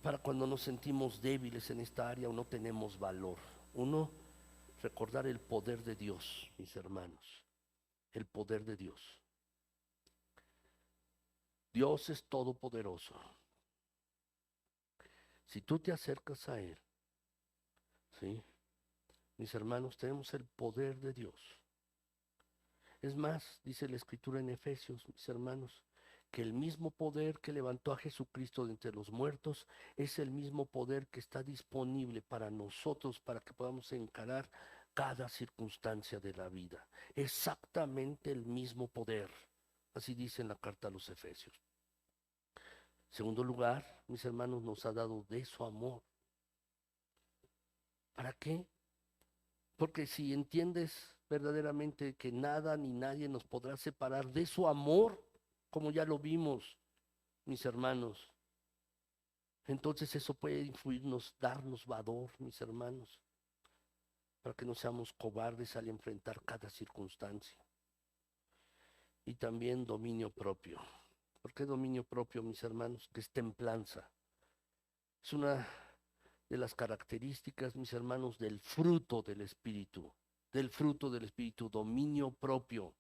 para cuando nos sentimos débiles en esta área o no tenemos valor. Uno, recordar el poder de Dios, mis hermanos, el poder de Dios. Dios es todopoderoso. Si tú te acercas a Él, ¿sí? Mis hermanos, tenemos el poder de Dios. Es más, dice la Escritura en Efesios, mis hermanos, que el mismo poder que levantó a Jesucristo de entre los muertos es el mismo poder que está disponible para nosotros, para que podamos encarar cada circunstancia de la vida. Exactamente el mismo poder. Así dice en la carta a los Efesios. Segundo lugar, mis hermanos, nos ha dado de su amor. ¿Para qué? Porque si entiendes verdaderamente que nada ni nadie nos podrá separar de su amor, como ya lo vimos, mis hermanos, entonces eso puede influirnos, darnos valor, mis hermanos, para que no seamos cobardes al enfrentar cada circunstancia. Y también dominio propio. ¿Por qué dominio propio, mis hermanos? Que es templanza. Es una de las características, mis hermanos, del fruto del Espíritu, dominio propio,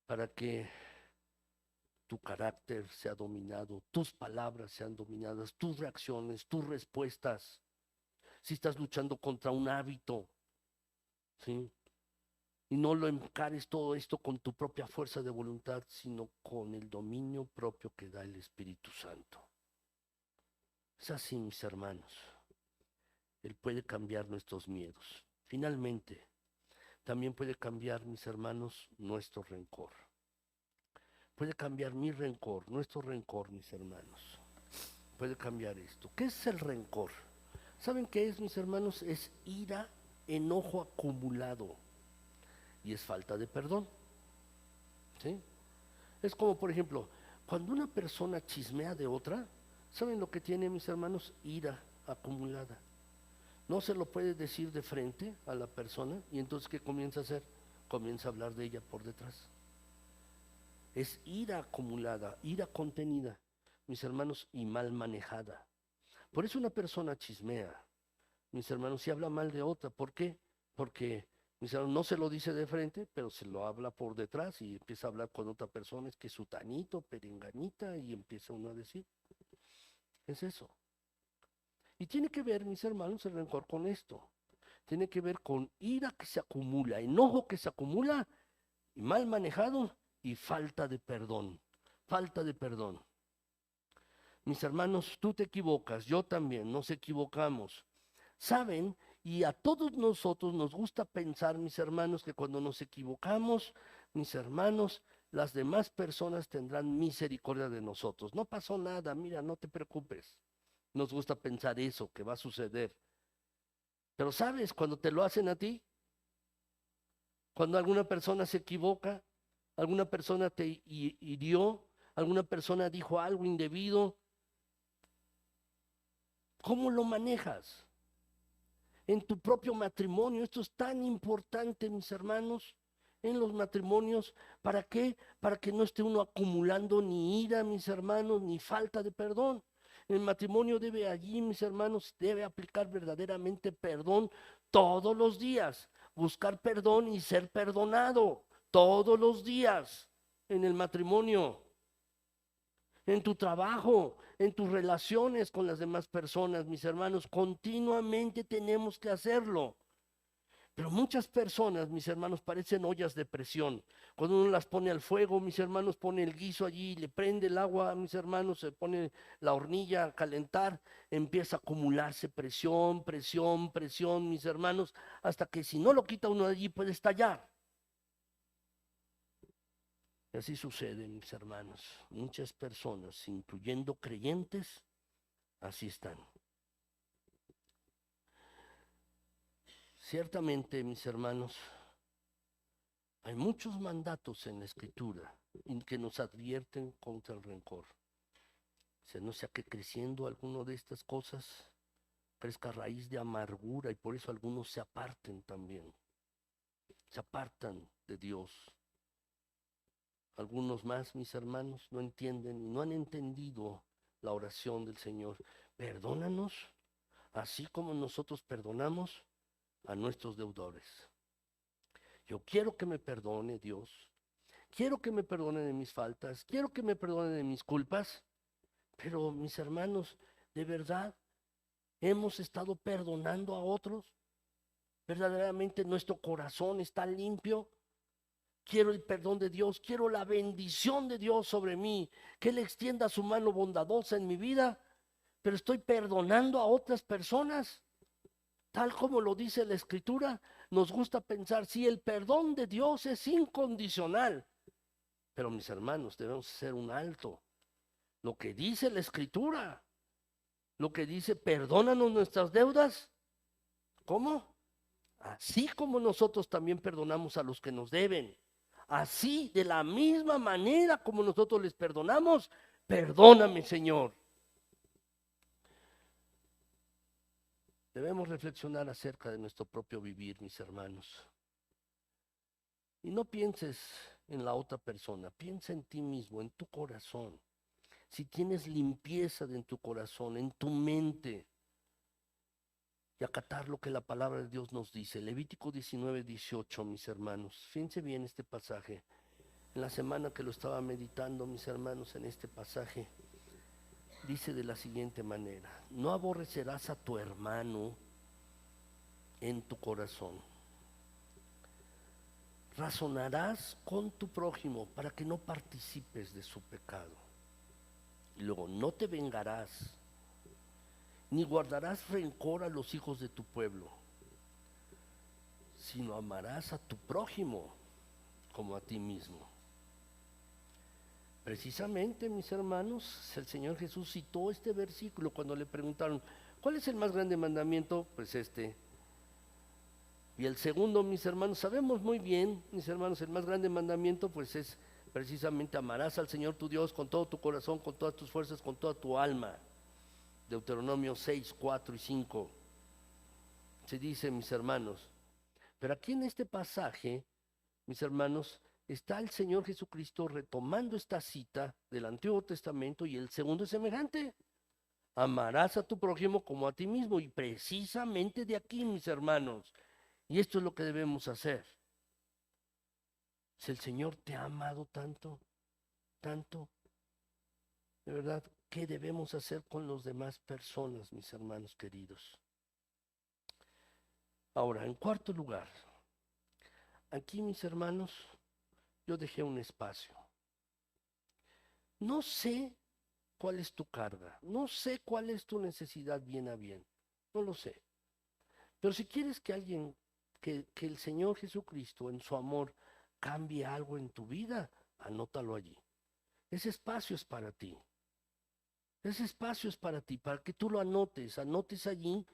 para que tu carácter sea dominado, tus palabras sean dominadas, tus reacciones, tus respuestas. Si estás luchando contra un hábito, ¿sí? Y no lo encares todo esto con tu propia fuerza de voluntad, sino con el dominio propio que da el Espíritu Santo. Es así, mis hermanos. Él puede cambiar nuestros miedos. Finalmente, también puede cambiar, mis hermanos, nuestro rencor. Puede cambiar mi rencor, nuestro rencor, mis hermanos. Puede cambiar esto. ¿Qué es el rencor? ¿Saben qué es, mis hermanos? Es ira, enojo acumulado y es falta de perdón. ¿Sí? Es como, por ejemplo, cuando una persona chismea de otra, ¿saben lo que tiene, mis hermanos? Ira acumulada. No se lo puede decir de frente a la persona y entonces ¿qué comienza a hacer? Comienza a hablar de ella por detrás. Es ira acumulada, ira contenida, mis hermanos, y mal manejada. Por eso una persona chismea, mis hermanos, si habla mal de otra. ¿Por qué? Porque, mis hermanos, no se lo dice de frente, pero se lo habla por detrás y empieza a hablar con otra persona, es que sutanito, perenganita, y empieza uno a decir. Es eso. Y tiene que ver, mis hermanos, el rencor con esto. Tiene que ver con ira que se acumula, enojo que se acumula, y mal manejado y falta de perdón. Falta de perdón. Mis hermanos, tú te equivocas, yo también, nos equivocamos. ¿Saben? Y a todos nosotros nos gusta pensar, mis hermanos, que cuando nos equivocamos, mis hermanos, las demás personas tendrán misericordia de nosotros. No pasó nada, mira, no te preocupes. Nos gusta pensar eso, que va a suceder. Pero ¿sabes? Cuando te lo hacen a ti, cuando alguna persona se equivoca, alguna persona te hirió, alguna persona dijo algo indebido, ¿cómo lo manejas? En tu propio matrimonio, esto es tan importante, mis hermanos, en los matrimonios. ¿Para qué? Para que no esté uno acumulando ni ira, mis hermanos, ni falta de perdón. El matrimonio debe allí, mis hermanos, debe aplicar verdaderamente perdón todos los días, buscar perdón y ser perdonado todos los días en el matrimonio, en tu trabajo, en tus relaciones con las demás personas, mis hermanos, continuamente tenemos que hacerlo. Pero muchas personas, mis hermanos, parecen ollas de presión. Cuando uno las pone al fuego, mis hermanos, pone el guiso allí, le prende el agua, mis hermanos, se pone la hornilla a calentar, empieza a acumularse presión, presión, presión, mis hermanos, hasta que si no lo quita uno de allí puede estallar. Y así sucede, mis hermanos. Muchas personas, incluyendo creyentes, así están. Ciertamente, mis hermanos, hay muchos mandatos en la Escritura que nos advierten contra el rencor. O no sea que creciendo alguno de estas cosas crezca raíz de amargura y por eso algunos se aparten también. Se apartan de Dios. Algunos más, mis hermanos, no entienden y no han entendido la oración del Señor. Perdónanos, así como nosotros perdonamos a nuestros deudores. Yo quiero que me perdone Dios, quiero que me perdone de mis faltas, quiero que me perdone de mis culpas, pero mis hermanos, ¿de verdad hemos estado perdonando a otros? ¿Verdaderamente nuestro corazón está limpio? Quiero el perdón de Dios, quiero la bendición de Dios sobre mí, que Él extienda su mano bondadosa en mi vida, pero estoy perdonando a otras personas. Tal como lo dice la Escritura, nos gusta pensar, si el perdón de Dios es incondicional, pero mis hermanos, debemos hacer un alto. Lo que dice la Escritura, lo que dice, perdónanos nuestras deudas, ¿cómo? Así como nosotros también perdonamos a los que nos deben. Así, de la misma manera como nosotros les perdonamos, perdóname, Señor. Debemos reflexionar acerca de nuestro propio vivir, mis hermanos. Y no pienses en la otra persona, piensa en ti mismo, en tu corazón. si tienes limpieza en tu corazón, en tu mente, y acatar lo que la palabra de Dios nos dice. Levítico 19:18, mis hermanos. Fíjense bien este pasaje. En la semana que lo estaba meditando, mis hermanos, en este pasaje, dice de la siguiente manera: no aborrecerás a tu hermano en tu corazón. Razonarás con tu prójimo para que no participes de su pecado. Y luego, no te vengarás, ni guardarás rencor a los hijos de tu pueblo, sino amarás a tu prójimo como a ti mismo. Precisamente, mis hermanos, el Señor Jesús citó este versículo cuando le preguntaron, ¿cuál es el más grande mandamiento? Pues este. Y el segundo, mis hermanos, sabemos muy bien, mis hermanos, el más grande mandamiento pues es precisamente amarás al Señor tu Dios con todo tu corazón, con todas tus fuerzas, con toda tu alma. Deuteronomio 6, 4 y 5. Se dice, mis hermanos, pero aquí en este pasaje, mis hermanos, está el Señor Jesucristo retomando esta cita del Antiguo Testamento y el segundo es semejante. Amarás a tu prójimo como a ti mismo. Y precisamente de aquí, mis hermanos, y esto es lo que debemos hacer. Si el Señor te ha amado tanto, tanto, de verdad, ¿qué debemos hacer con las demás personas, mis hermanos queridos? Ahora, en cuarto lugar, aquí, mis hermanos, yo dejé un espacio. No sé cuál es tu carga, no sé cuál es tu necesidad bien a bien, no lo sé. Pero si quieres que alguien, que el Señor Jesucristo en su amor cambie algo en tu vida, anótalo allí. Ese espacio es para ti. Ese espacio es para ti, para que tú lo anotes, anotes allí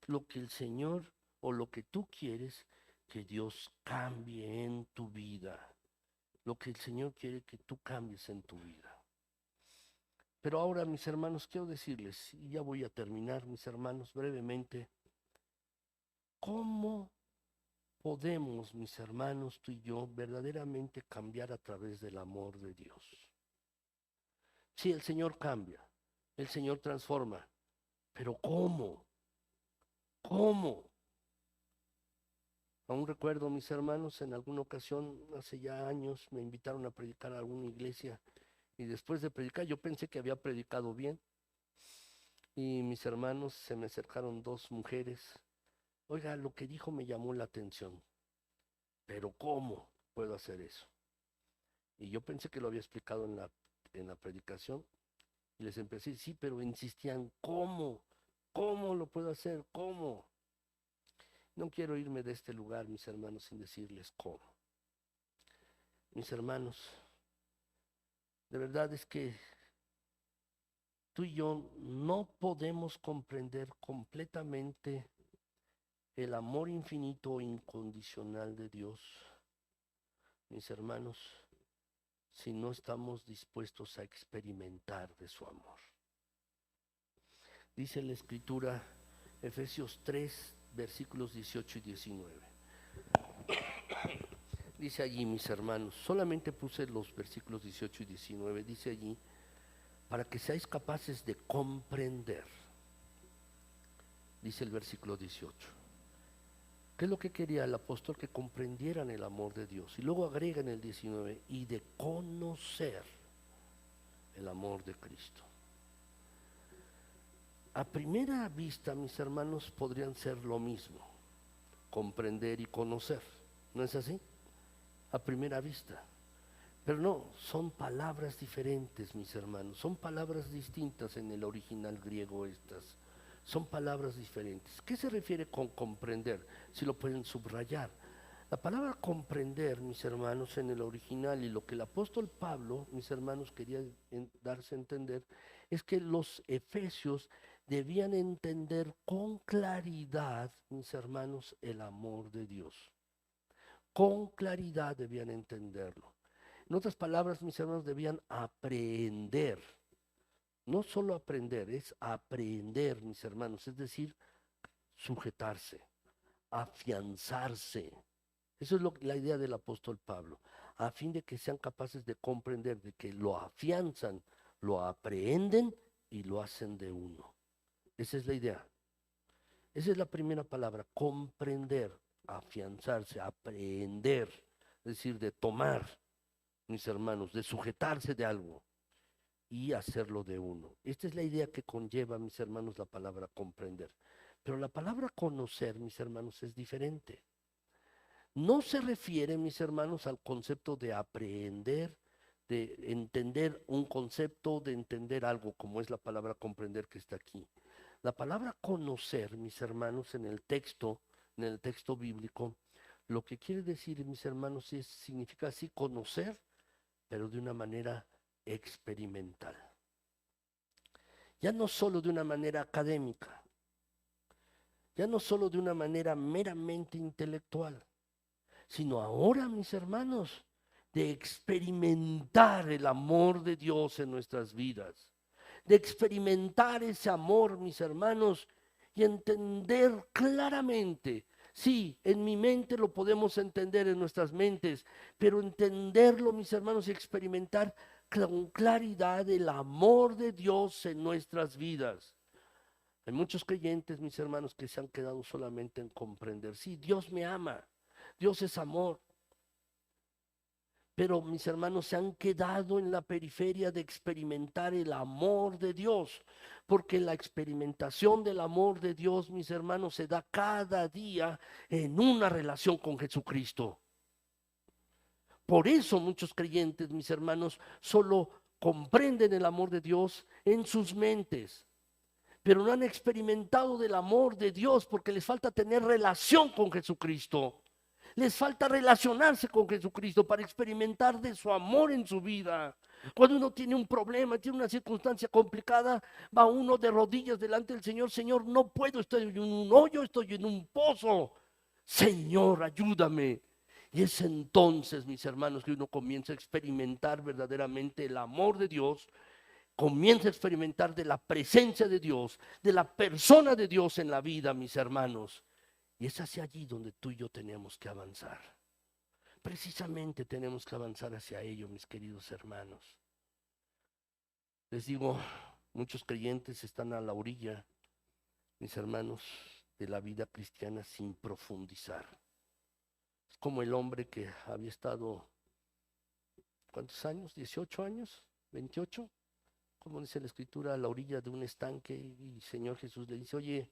lo que el Señor o lo que tú quieres que Dios cambie en tu vida, lo que el Señor quiere que tú cambies en tu vida. Pero ahora, mis hermanos, quiero decirles, y ya voy a terminar, mis hermanos, brevemente, ¿cómo podemos, mis hermanos, tú y yo, verdaderamente cambiar a través del amor de Dios? Sí, el Señor cambia, el Señor transforma, pero ¿cómo? ¿Cómo? Aún recuerdo, mis hermanos, en alguna ocasión, hace ya años, me invitaron a predicar a alguna iglesia y después de predicar, yo pensé que había predicado bien y mis hermanos se me acercaron dos mujeres. Oiga, lo que dijo me llamó la atención, pero ¿cómo puedo hacer eso? Y yo pensé que lo había explicado en la predicación y les empecé a decir, sí, pero insistían, ¿cómo? ¿Cómo lo puedo hacer? ¿Cómo? No quiero irme de este lugar, mis hermanos, sin decirles cómo. Mis hermanos, de verdad es que tú y yo no podemos comprender completamente el amor infinito e incondicional de Dios, mis hermanos, si no estamos dispuestos a experimentar de su amor. Dice la Escritura, Efesios 3, versículos 18 y 19. Dice allí, mis hermanos, solamente puse los versículos 18 y 19, dice allí, para que seáis capaces de comprender, dice el versículo 18. ¿Qué es lo que quería el apóstol? Que comprendieran el amor de Dios. Y luego agrega en el 19, y de conocer el amor de Cristo. A primera vista, mis hermanos, podrían ser lo mismo, comprender y conocer. ¿No es así? A primera vista. Pero no, son palabras diferentes, mis hermanos. Son palabras distintas en el original griego estas. Son palabras diferentes. ¿Qué se refiere con comprender? Si lo pueden subrayar. La palabra comprender, mis hermanos, en el original y lo que el apóstol Pablo, mis hermanos, quería darse a entender, es que los efesios debían entender con claridad, mis hermanos, el amor de Dios. Con claridad debían entenderlo. En otras palabras, mis hermanos, debían aprender. No solo aprender, es aprender, mis hermanos, es decir, sujetarse, afianzarse. Eso es la idea del apóstol Pablo, a fin de que sean capaces de comprender, de que lo afianzan, lo aprehenden y lo hacen de uno. Esa es la idea. Esa es la primera palabra, comprender, afianzarse, aprehender, es decir, de tomar, mis hermanos, de sujetarse de algo y hacerlo de uno. Esta es la idea que conlleva, mis hermanos, la palabra comprender. Pero la palabra conocer, mis hermanos, es diferente. No se refiere, mis hermanos, al concepto de aprehender, de entender un concepto, de entender algo, como es la palabra comprender que está aquí. La palabra conocer, mis hermanos, en el texto bíblico, lo que quiere decir, mis hermanos, significa así conocer, pero de una manera experimental. Ya no solo de una manera académica, ya no solo de una manera meramente intelectual, sino ahora, mis hermanos, de experimentar el amor de Dios en nuestras vidas, de experimentar ese amor, mis hermanos, y entender claramente. Sí, en mi mente lo podemos entender en nuestras mentes, pero entenderlo, mis hermanos, y experimentar con claridad el amor de Dios en nuestras vidas. Hay muchos creyentes, mis hermanos, que se han quedado solamente en comprender. Sí, Dios me ama, Dios es amor. Pero mis hermanos se han quedado en la periferia de experimentar el amor de Dios, porque la experimentación del amor de Dios, mis hermanos, se da cada día en una relación con Jesucristo. Por eso muchos creyentes, mis hermanos, solo comprenden el amor de Dios en sus mentes, pero no han experimentado del amor de Dios porque les falta tener relación con Jesucristo. Les falta relacionarse con Jesucristo para experimentar de su amor en su vida. Cuando uno tiene un problema, tiene una circunstancia complicada, va uno de rodillas delante del Señor. Señor, no puedo, estoy en un hoyo, estoy en un pozo. Señor, ayúdame. Y es entonces, mis hermanos, que uno comienza a experimentar verdaderamente el amor de Dios, comienza a experimentar de la presencia de Dios, de la persona de Dios en la vida, mis hermanos. Y es hacia allí donde tú y yo tenemos que avanzar. Precisamente tenemos que avanzar hacia ello, mis queridos hermanos. Les digo, muchos creyentes están a la orilla, mis hermanos, de la vida cristiana sin profundizar. Es como el hombre que había estado, ¿cuántos años? ¿18 años? ¿28? Como dice la escritura, a la orilla de un estanque y el Señor Jesús le dice, oye,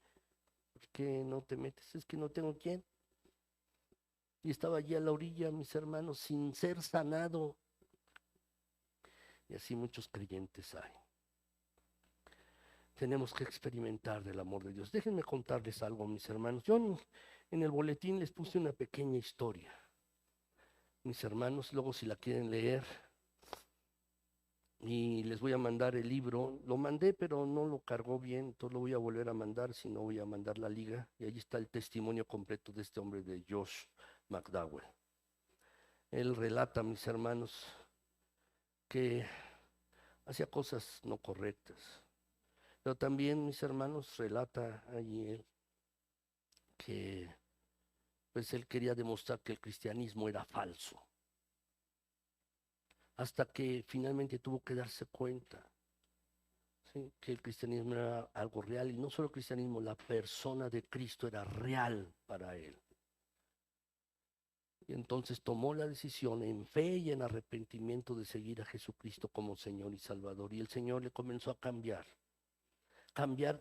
¿por qué no te metes? Es que no tengo quién. Y estaba allí a la orilla, mis hermanos, sin ser sanado. Y así muchos creyentes hay. Tenemos que experimentar del amor de Dios. Déjenme contarles algo, mis hermanos. Yo en el boletín les puse una pequeña historia. Mis hermanos, luego si la quieren leer, y les voy a mandar el libro. Lo mandé, pero no lo cargó bien, entonces lo voy a volver a mandar, si no voy a mandar la liga. Y ahí está el testimonio completo de este hombre, de Josh McDowell. Él relata, mis hermanos, que hacía cosas no correctas. Pero también, mis hermanos, relata allí él que pues él quería demostrar que el cristianismo era falso. Hasta que finalmente tuvo que darse cuenta, ¿sí?, que el cristianismo era algo real. Y no solo el cristianismo, la persona de Cristo era real para él. Y entonces tomó la decisión en fe y en arrepentimiento de seguir a Jesucristo como Señor y Salvador. Y el Señor le comenzó a cambiar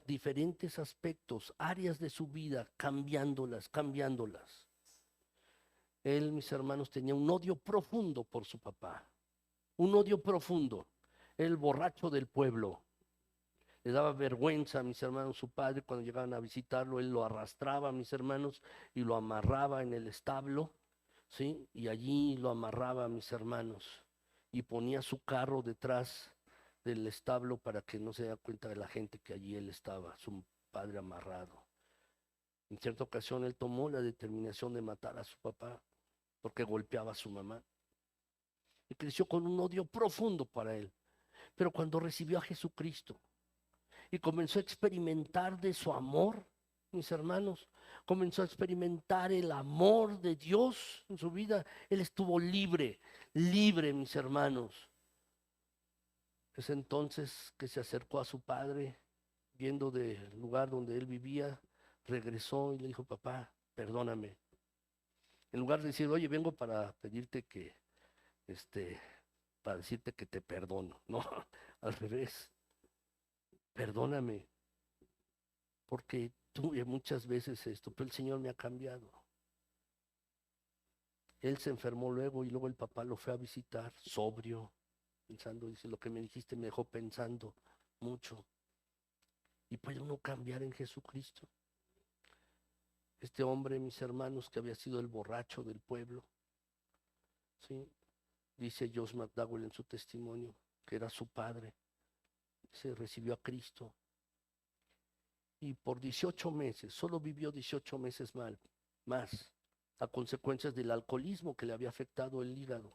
diferentes aspectos, áreas de su vida, cambiándolas. Él, mis hermanos, tenía un odio profundo por su papá, un odio profundo, el borracho del pueblo. Le daba vergüenza a mis hermanos su padre cuando llegaban a visitarlo. Él lo arrastraba, mis hermanos, y lo amarraba en el establo, ¿sí? Y allí lo amarraba, mis hermanos, y ponía su carro detrás del establo para que no se diera cuenta de la gente que allí él estaba, su padre amarrado. En cierta ocasión él tomó la determinación de matar a su papá porque golpeaba a su mamá. Y creció con un odio profundo para él. Pero cuando recibió a Jesucristo y comenzó a experimentar de su amor, mis hermanos, comenzó a experimentar el amor de Dios en su vida, él estuvo libre, mis hermanos. Es entonces que se acercó a su padre, viendo del lugar donde él vivía, regresó y le dijo, papá, perdóname. En lugar de decir, oye, vengo para pedirte que, este, para decirte que te perdono. No, al revés, perdóname, porque tuve muchas veces esto, pero el Señor me ha cambiado. Él se enfermó luego y luego el papá lo fue a visitar, sobrio, pensando, dice, lo que me dijiste me dejó pensando mucho. Y puede uno cambiar en Jesucristo. Este hombre, mis hermanos, que había sido el borracho del pueblo, ¿sí? Dice Josh McDowell en su testimonio, que era su padre, se recibió a Cristo y por 18 meses, solo vivió 18 meses más, a consecuencias del alcoholismo que le había afectado el hígado,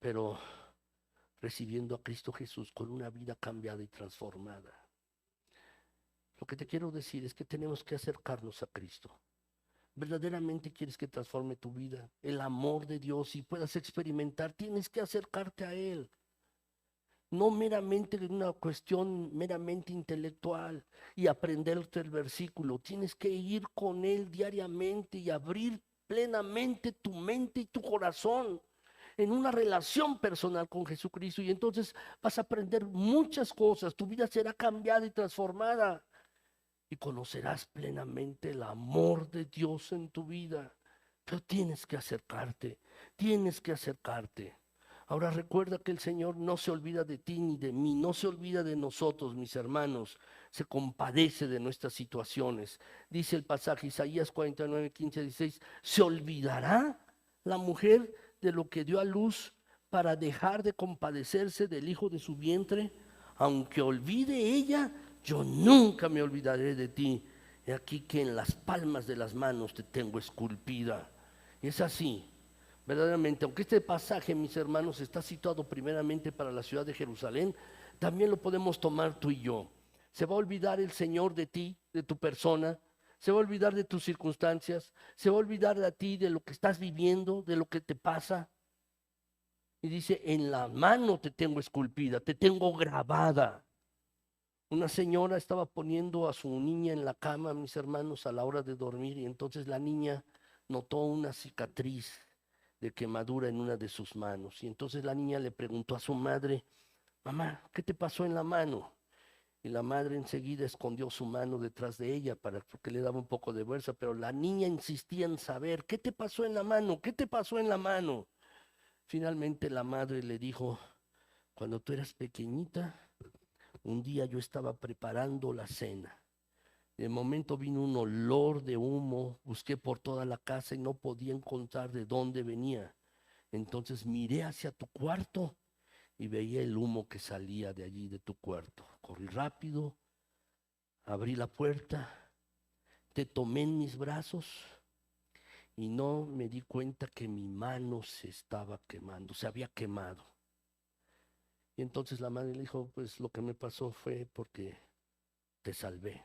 pero recibiendo a Cristo Jesús con una vida cambiada y transformada. Lo que te quiero decir es que tenemos que acercarnos a Cristo. ¿Verdaderamente quieres que transforme tu vida? El amor de Dios y puedas experimentar, tienes que acercarte a Él. No meramente una cuestión meramente intelectual y aprenderte el versículo. Tienes que ir con Él diariamente y abrir plenamente tu mente y tu corazón en una relación personal con Jesucristo. Y entonces vas a aprender muchas cosas. Tu vida será cambiada y transformada. Y conocerás plenamente el amor de Dios en tu vida. Pero tienes que acercarte, tienes que acercarte. Ahora recuerda que el Señor no se olvida de ti ni de mí, no se olvida de nosotros, mis hermanos, se compadece de nuestras situaciones. Dice el pasaje Isaías 49, 15, 16, ¿se olvidará la mujer de lo que dio a luz para dejar de compadecerse del hijo de su vientre? Aunque olvide ella, yo nunca me olvidaré de ti. He aquí que en las palmas de las manos te tengo esculpida. Y es así, verdaderamente, aunque este pasaje, mis hermanos, está situado primeramente para la ciudad de Jerusalén, también lo podemos tomar tú y yo. Se va a olvidar el Señor de ti, de tu persona, se va a olvidar de tus circunstancias, se va a olvidar de ti, de lo que estás viviendo, de lo que te pasa. Y dice, en la mano te tengo esculpida, te tengo grabada. Una señora estaba poniendo a su niña en la cama, mis hermanos, a la hora de dormir, y entonces la niña notó una cicatriz de quemadura en una de sus manos. Y entonces la niña le preguntó a su madre, mamá, ¿qué te pasó en la mano? Y la madre enseguida escondió su mano detrás de ella porque le daba un poco de vergüenza, pero la niña insistía en saber, ¿qué te pasó en la mano? ¿Qué te pasó en la mano? Finalmente la madre le dijo, cuando tú eras pequeñita, un día yo estaba preparando la cena. De momento vino un olor de humo, busqué por toda la casa y no podía encontrar de dónde venía. Entonces miré hacia tu cuarto y veía el humo que salía de allí, de tu cuarto. Corrí rápido, abrí la puerta, te tomé en mis brazos y no me di cuenta que mi mano se estaba quemando, se había quemado. Y entonces la madre le dijo, pues lo que me pasó fue porque te salvé.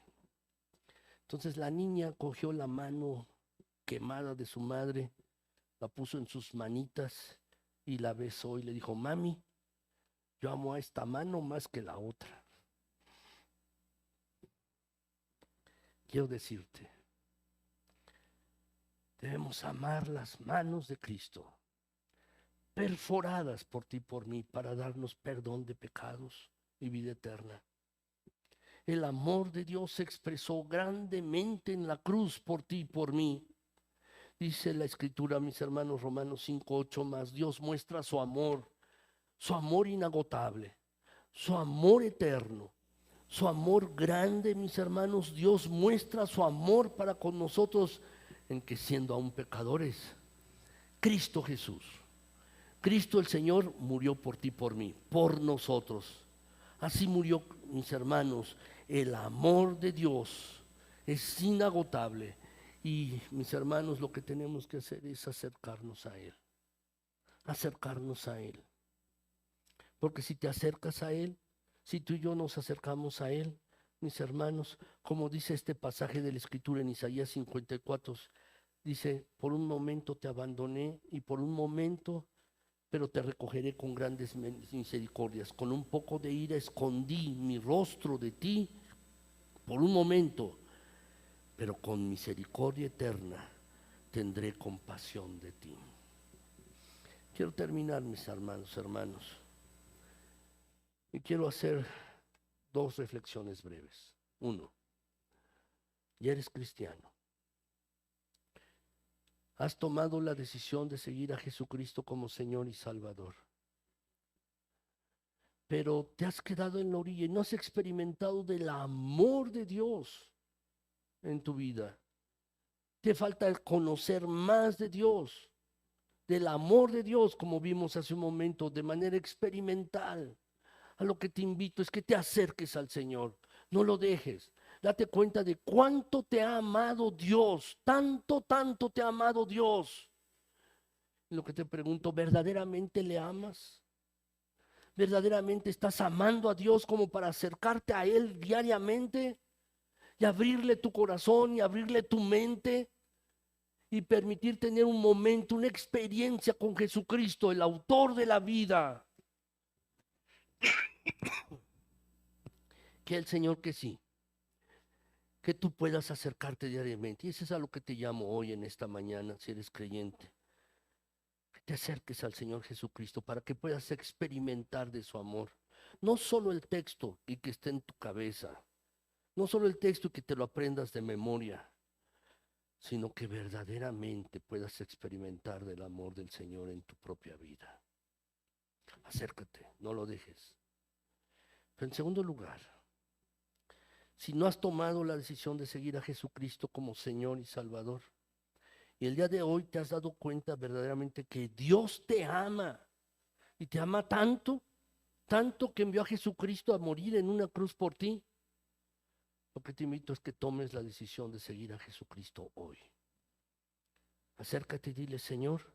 Entonces la niña cogió la mano quemada de su madre, la puso en sus manitas y la besó y le dijo, mami, yo amo a esta mano más que la otra. Quiero decirte, debemos amar las manos de Cristo, perforadas por ti y por mí, para darnos perdón de pecados y vida eterna. El amor de Dios se expresó grandemente en la cruz por ti y por mí. Dice la Escritura, mis hermanos, Romanos 5:8, más Dios muestra su amor inagotable, su amor eterno, su amor grande, mis hermanos. Dios muestra su amor para con nosotros en que siendo aún pecadores, Cristo Jesús, Cristo el Señor murió por ti, por mí, por nosotros. Así murió, mis hermanos. El amor de Dios es inagotable. Y mis hermanos, lo que tenemos que hacer es acercarnos a Él. Acercarnos a Él. Porque si te acercas a Él, si tú y yo nos acercamos a Él, mis hermanos, como dice este pasaje de la Escritura en Isaías 54, dice, por un momento te abandoné y por un momento pero te recogeré con grandes misericordias. Con un poco de ira escondí mi rostro de ti por un momento, pero con misericordia eterna tendré compasión de ti. Quiero terminar, mis hermanos, y quiero hacer dos reflexiones breves. Uno, ya eres cristiano. Has tomado la decisión de seguir a Jesucristo como Señor y Salvador, pero te has quedado en la orilla y no has experimentado del amor de Dios en tu vida. Te falta conocer más de Dios, del amor de Dios, como vimos hace un momento, de manera experimental. A lo que te invito es que te acerques al Señor, no lo dejes. Date cuenta de cuánto te ha amado Dios, tanto, tanto te ha amado Dios. Lo que te pregunto, ¿verdaderamente le amas? ¿Verdaderamente estás amando a Dios como para acercarte a Él diariamente y abrirle tu corazón y abrirle tu mente y permitir tener un momento, una experiencia con Jesucristo, el autor de la vida? Que el Señor que sí, que tú puedas acercarte diariamente. Y eso es a lo que te llamo hoy en esta mañana, si eres creyente. Que te acerques al Señor Jesucristo para que puedas experimentar de su amor. No solo el texto y que esté en tu cabeza, no solo el texto y que te lo aprendas de memoria, sino que verdaderamente puedas experimentar del amor del Señor en tu propia vida. Acércate, no lo dejes. Pero en segundo lugar, si no has tomado la decisión de seguir a Jesucristo como Señor y Salvador, y el día de hoy te has dado cuenta verdaderamente que Dios te ama, y te ama tanto, tanto que envió a Jesucristo a morir en una cruz por ti, lo que te invito es que tomes la decisión de seguir a Jesucristo hoy. Acércate y dile: Señor,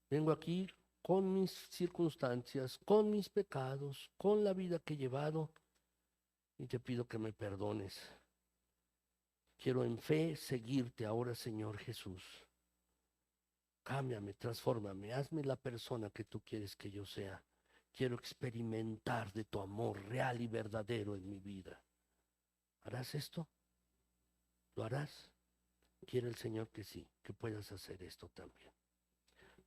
vengo aquí con mis circunstancias, con mis pecados, con la vida que he llevado, y te pido que me perdones. Quiero en fe seguirte ahora, Señor Jesús. Cámbiame, transfórmame, hazme la persona que tú quieres que yo sea. Quiero experimentar de tu amor real y verdadero en mi vida. ¿Harás esto? ¿Lo harás? Quiere el Señor que sí, que puedas hacer esto también.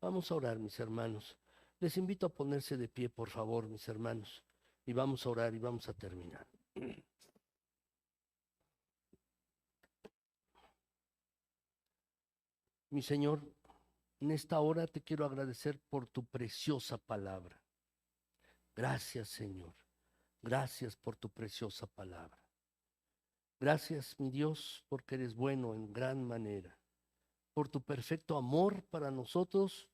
Vamos a orar, mis hermanos. Les invito a ponerse de pie, por favor, mis hermanos. Y vamos a orar y vamos a terminar. Mi Señor, en esta hora te quiero agradecer por tu preciosa palabra. Gracias, Señor. Gracias por tu preciosa palabra. Gracias, mi Dios, porque eres bueno en gran manera. Por tu perfecto amor para nosotros,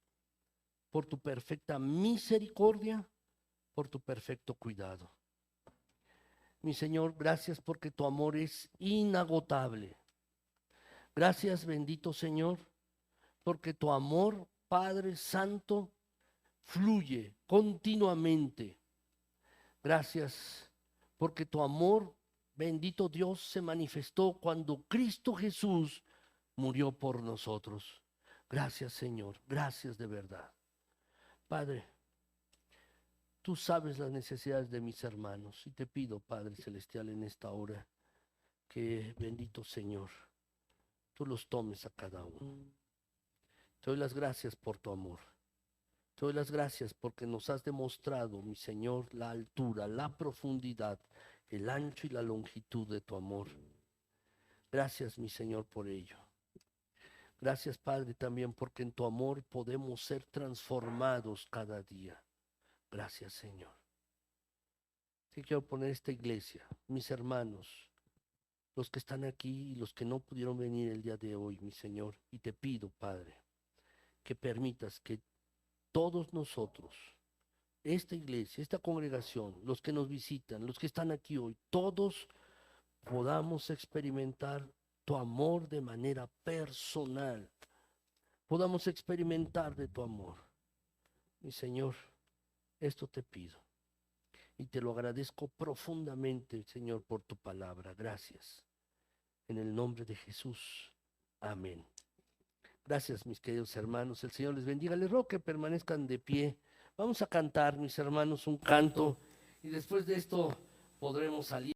por tu perfecta misericordia, por tu perfecto cuidado. Mi Señor, gracias porque tu amor es inagotable. Gracias, bendito Señor, porque tu amor, Padre Santo, fluye continuamente. Gracias porque tu amor, bendito Dios, se manifestó cuando Cristo Jesús murió por nosotros. Gracias, Señor, gracias de verdad. Padre, tú sabes las necesidades de mis hermanos y te pido, Padre Celestial, en esta hora, que, bendito Señor, tú los tomes a cada uno. Te doy las gracias por tu amor. Te doy las gracias porque nos has demostrado, mi Señor, la altura, la profundidad, el ancho y la longitud de tu amor. Gracias, mi Señor, por ello. Gracias, Padre, también porque en tu amor podemos ser transformados cada día. Gracias, Señor. Sí, quiero poner esta iglesia, mis hermanos, los que están aquí y los que no pudieron venir el día de hoy, mi Señor, y te pido, Padre, que permitas que todos nosotros, esta iglesia, esta congregación, los que nos visitan, los que están aquí hoy, todos podamos experimentar tu amor de manera personal, podamos experimentar de tu amor. Mi Señor, esto te pido y te lo agradezco profundamente, Señor, por tu palabra. Gracias. En el nombre de Jesús. Amén. Gracias, mis queridos hermanos. El Señor les bendiga. Les ruego que permanezcan de pie Vamos a cantar, mis hermanos, un canto y después de esto podremos salir.